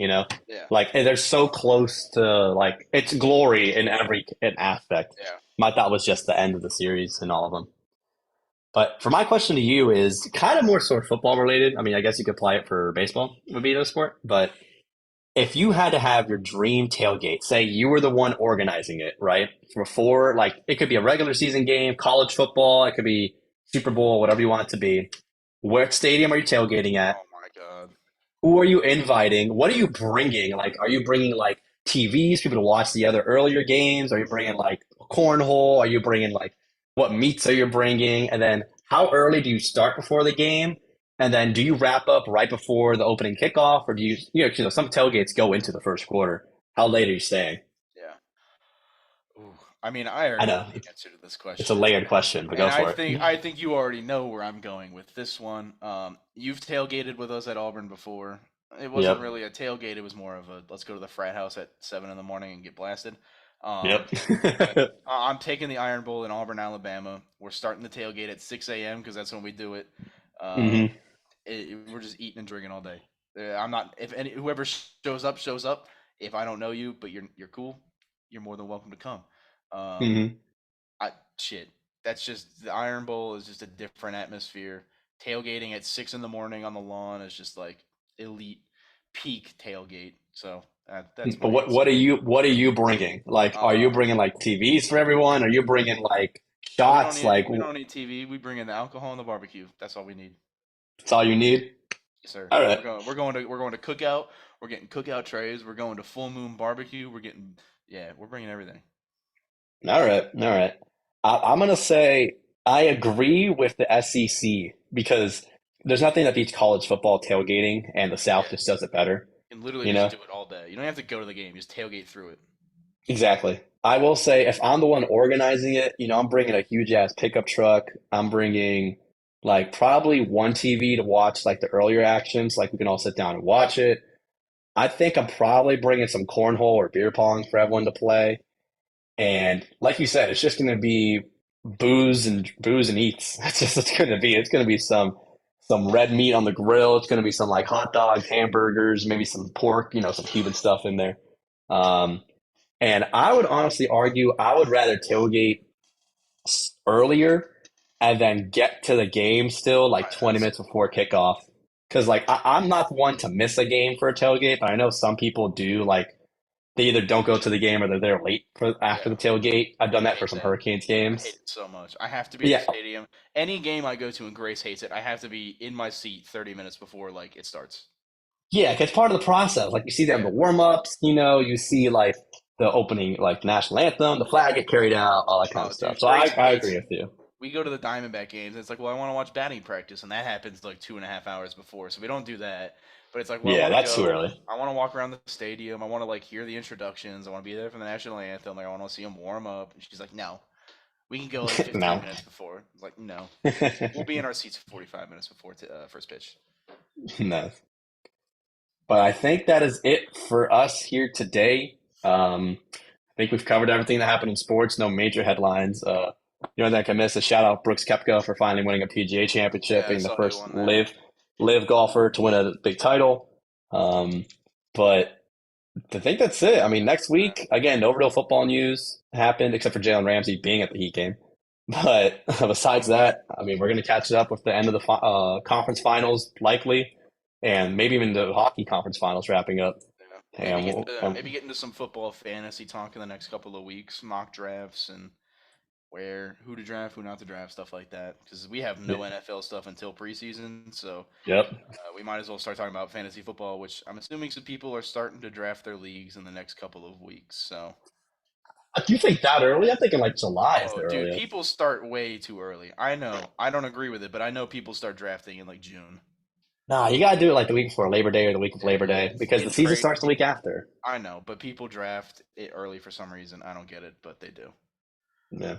Yeah, Like they're so close to like it's glory in every aspect. yeah. My thought was just the end of the series and all of them. But for my question to you is kind of more sort of football related. I mean, I guess you could apply it for baseball, would be the sport. But if you had to have your dream tailgate, say you were the one organizing it, right? Before, like it could be a regular season game, college football, it could be Super Bowl, whatever you want it to be. What stadium are you tailgating at? Oh my god. Who are you inviting? What are you bringing? Like, are you bringing like TVs, people to watch the other earlier games? Are you bringing like cornhole? Are you bringing like what meats are you bringing? And then how early do you start before the game? And then do you wrap up right before the opening kickoff, or do some tailgates go into the first quarter? How late are you staying? Yeah. Ooh. I mean, I I already know know the answer to this it's a question, layered question, but and go I for think it. I think you already know where I'm going with this one. You've tailgated with us at Auburn before. It wasn't Yep, really a tailgate. It was more of a let's go to the frat house at 7 in the morning and get blasted. yep. But I'm taking the Iron Bowl in Auburn, Alabama. We're starting the tailgate at 6 a.m. because that's when we do it. Um, hmm we're just eating and drinking all day. I'm not if any whoever shows up shows up. If I don't know you, but you're cool, you're more than welcome to come. Um, hmm I shit. That's just the Iron Bowl is just a different atmosphere. Tailgating at 6 in the morning on the lawn is just like elite. peak tailgate. So that's But my answer. what are you bringing? Like, are you Uh, bringing like TVs for everyone? Are you bringing like no, shots? Like, we don't need TV. We bring in the alcohol and the barbecue. That's all we need. that's all you need? Yes, sir. All right. We're going to cookout. We're getting cookout trays. We're going to full moon barbecue. We're getting yeah. We're bringing everything. All right. All right. I'm gonna say I agree with the SEC because there's nothing that beats college football tailgating, and the South Yeah, just does it better. you can literally You just know? do it all day. You don't have to go to the game. Just tailgate through it. Exactly. I will say if I'm the one organizing it, I'm bringing a huge ass pickup truck. I'm bringing like probably one TV to watch like the earlier actions, like we can all sit down and watch it. I think I'm probably bringing some cornhole or beer pong for everyone to play. And like you said, it's just going to be booze and eats. That's just it's going to be. It's going to be some red meat on the grill. It's going to be some like hot dogs, hamburgers, maybe some pork. Some Cuban stuff in there. Um, and I would honestly argue I would rather tailgate earlier and then get to the game still like 20 minutes before kickoff. Because like I'm not one to miss a game for a tailgate, but I know some people do. Like they either don't go to the game or they're there late for after Yeah, the tailgate. I've done I that for hate some that. Hurricanes I hate games. it so much. I have to be But at the yeah, stadium. Any game I go to and Grace hates it, I have to be in my seat 30 minutes before like it starts. yeah, it's part of the process. Like you see them Yeah. the warm ups, you see like the opening, like the national anthem, the flag get carried out, all that kind of Oh, stuff. dude, So I, Grace I hates agree it. with you. We go to the Diamondback games. And it's like, well, I want to watch batting practice, and that happens like 2.5 hours before, so we don't do that. But it's like, well, I Yeah, want to that's too go. early. I want to walk around the stadium. I want to like hear the introductions. I want to be there for the national anthem. Like, I want to see them warm up. And she's like, no, we can go like 15 No. minutes before. It's like, no, we'll be in our seats 45 minutes before first pitch. No. But I think that is it for us here today. I think we've covered everything that happened in sports. No major headlines. The only thing I can miss is shout out Brooks Koepka for finally winning a PGA championship, Yeah, I being the saw he first won that. live golfer to win a big title. But I think that's it. I mean, next Yeah. week again, no real football news happened except for Jalen Ramsey being at the Heat game. But besides that, I mean, we're going to catch it up with the end of the conference finals, likely, and maybe even the hockey conference finals wrapping up. Yeah. And Maybe get into some football fantasy talk in the next couple of weeks, mock drafts and who to draft, who not to draft, stuff like that. Because we have no NFL stuff until preseason, so yep. we might as well start talking about fantasy football, which I'm assuming some people are starting to draft their leagues in the next couple of weeks. So, Do you think that early? I'm thinking like July is the oh, dude, earliest. people start way too early. I know. I don't agree with it, but I know people start drafting in like June. Nah, you gotta do it like the week before Labor Day or the week of Labor Day because the It's season crazy. starts the week after. I know, but people draft it early for some reason. I don't get it, but they do. Yeah.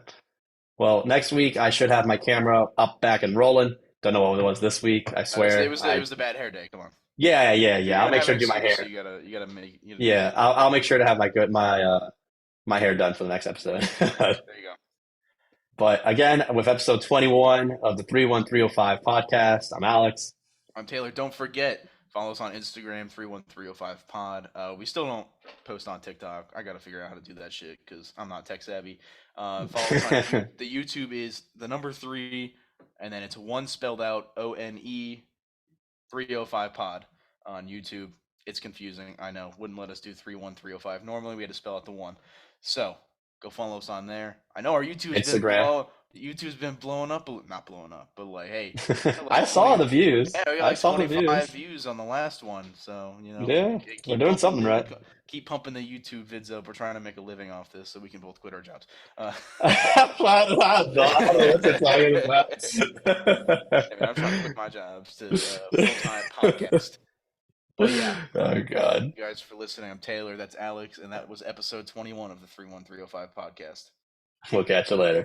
Well, next week I should have my camera up, back, and rolling. Don't know what it was this week. I swear. It was the bad hair day. Come on. Yeah. You're I'll gonna make have sure an to do my excuse, so hair. you gotta make you gotta do Yeah, that. I'll make sure to have my hair done for the next episode. There you go. But again, with episode 21 of the 31305 podcast, I'm Alex. I'm Taylor. Don't forget, follow us on Instagram, 31305 pod. We still don't post on TikTok. I got to figure out how to do that shit because I'm not tech savvy. Follow us on the YouTube is the number three, and then it's one spelled out ONE 305 pod on YouTube. It's confusing. I know. Wouldn't let us do 31305. Normally we had to spell out the one. So go follow us on there. I know our Instagram. YouTube's been blowing up, not blowing up, but like, hey, we got I like saw 20. the views. Yeah, we got I like saw the 25 views. views on the last one. So Yeah, we're doing something right. keep pumping the YouTube vids up. We're trying to make a living off this, so we can both quit our jobs. I don't know what you're talking I mean, I'm trying to quit my jobs to full-time podcast. But yeah, Oh thank God. you guys for listening. I'm Taylor. That's Alex, and that was episode 21 of the 31305 podcast. We'll catch you later.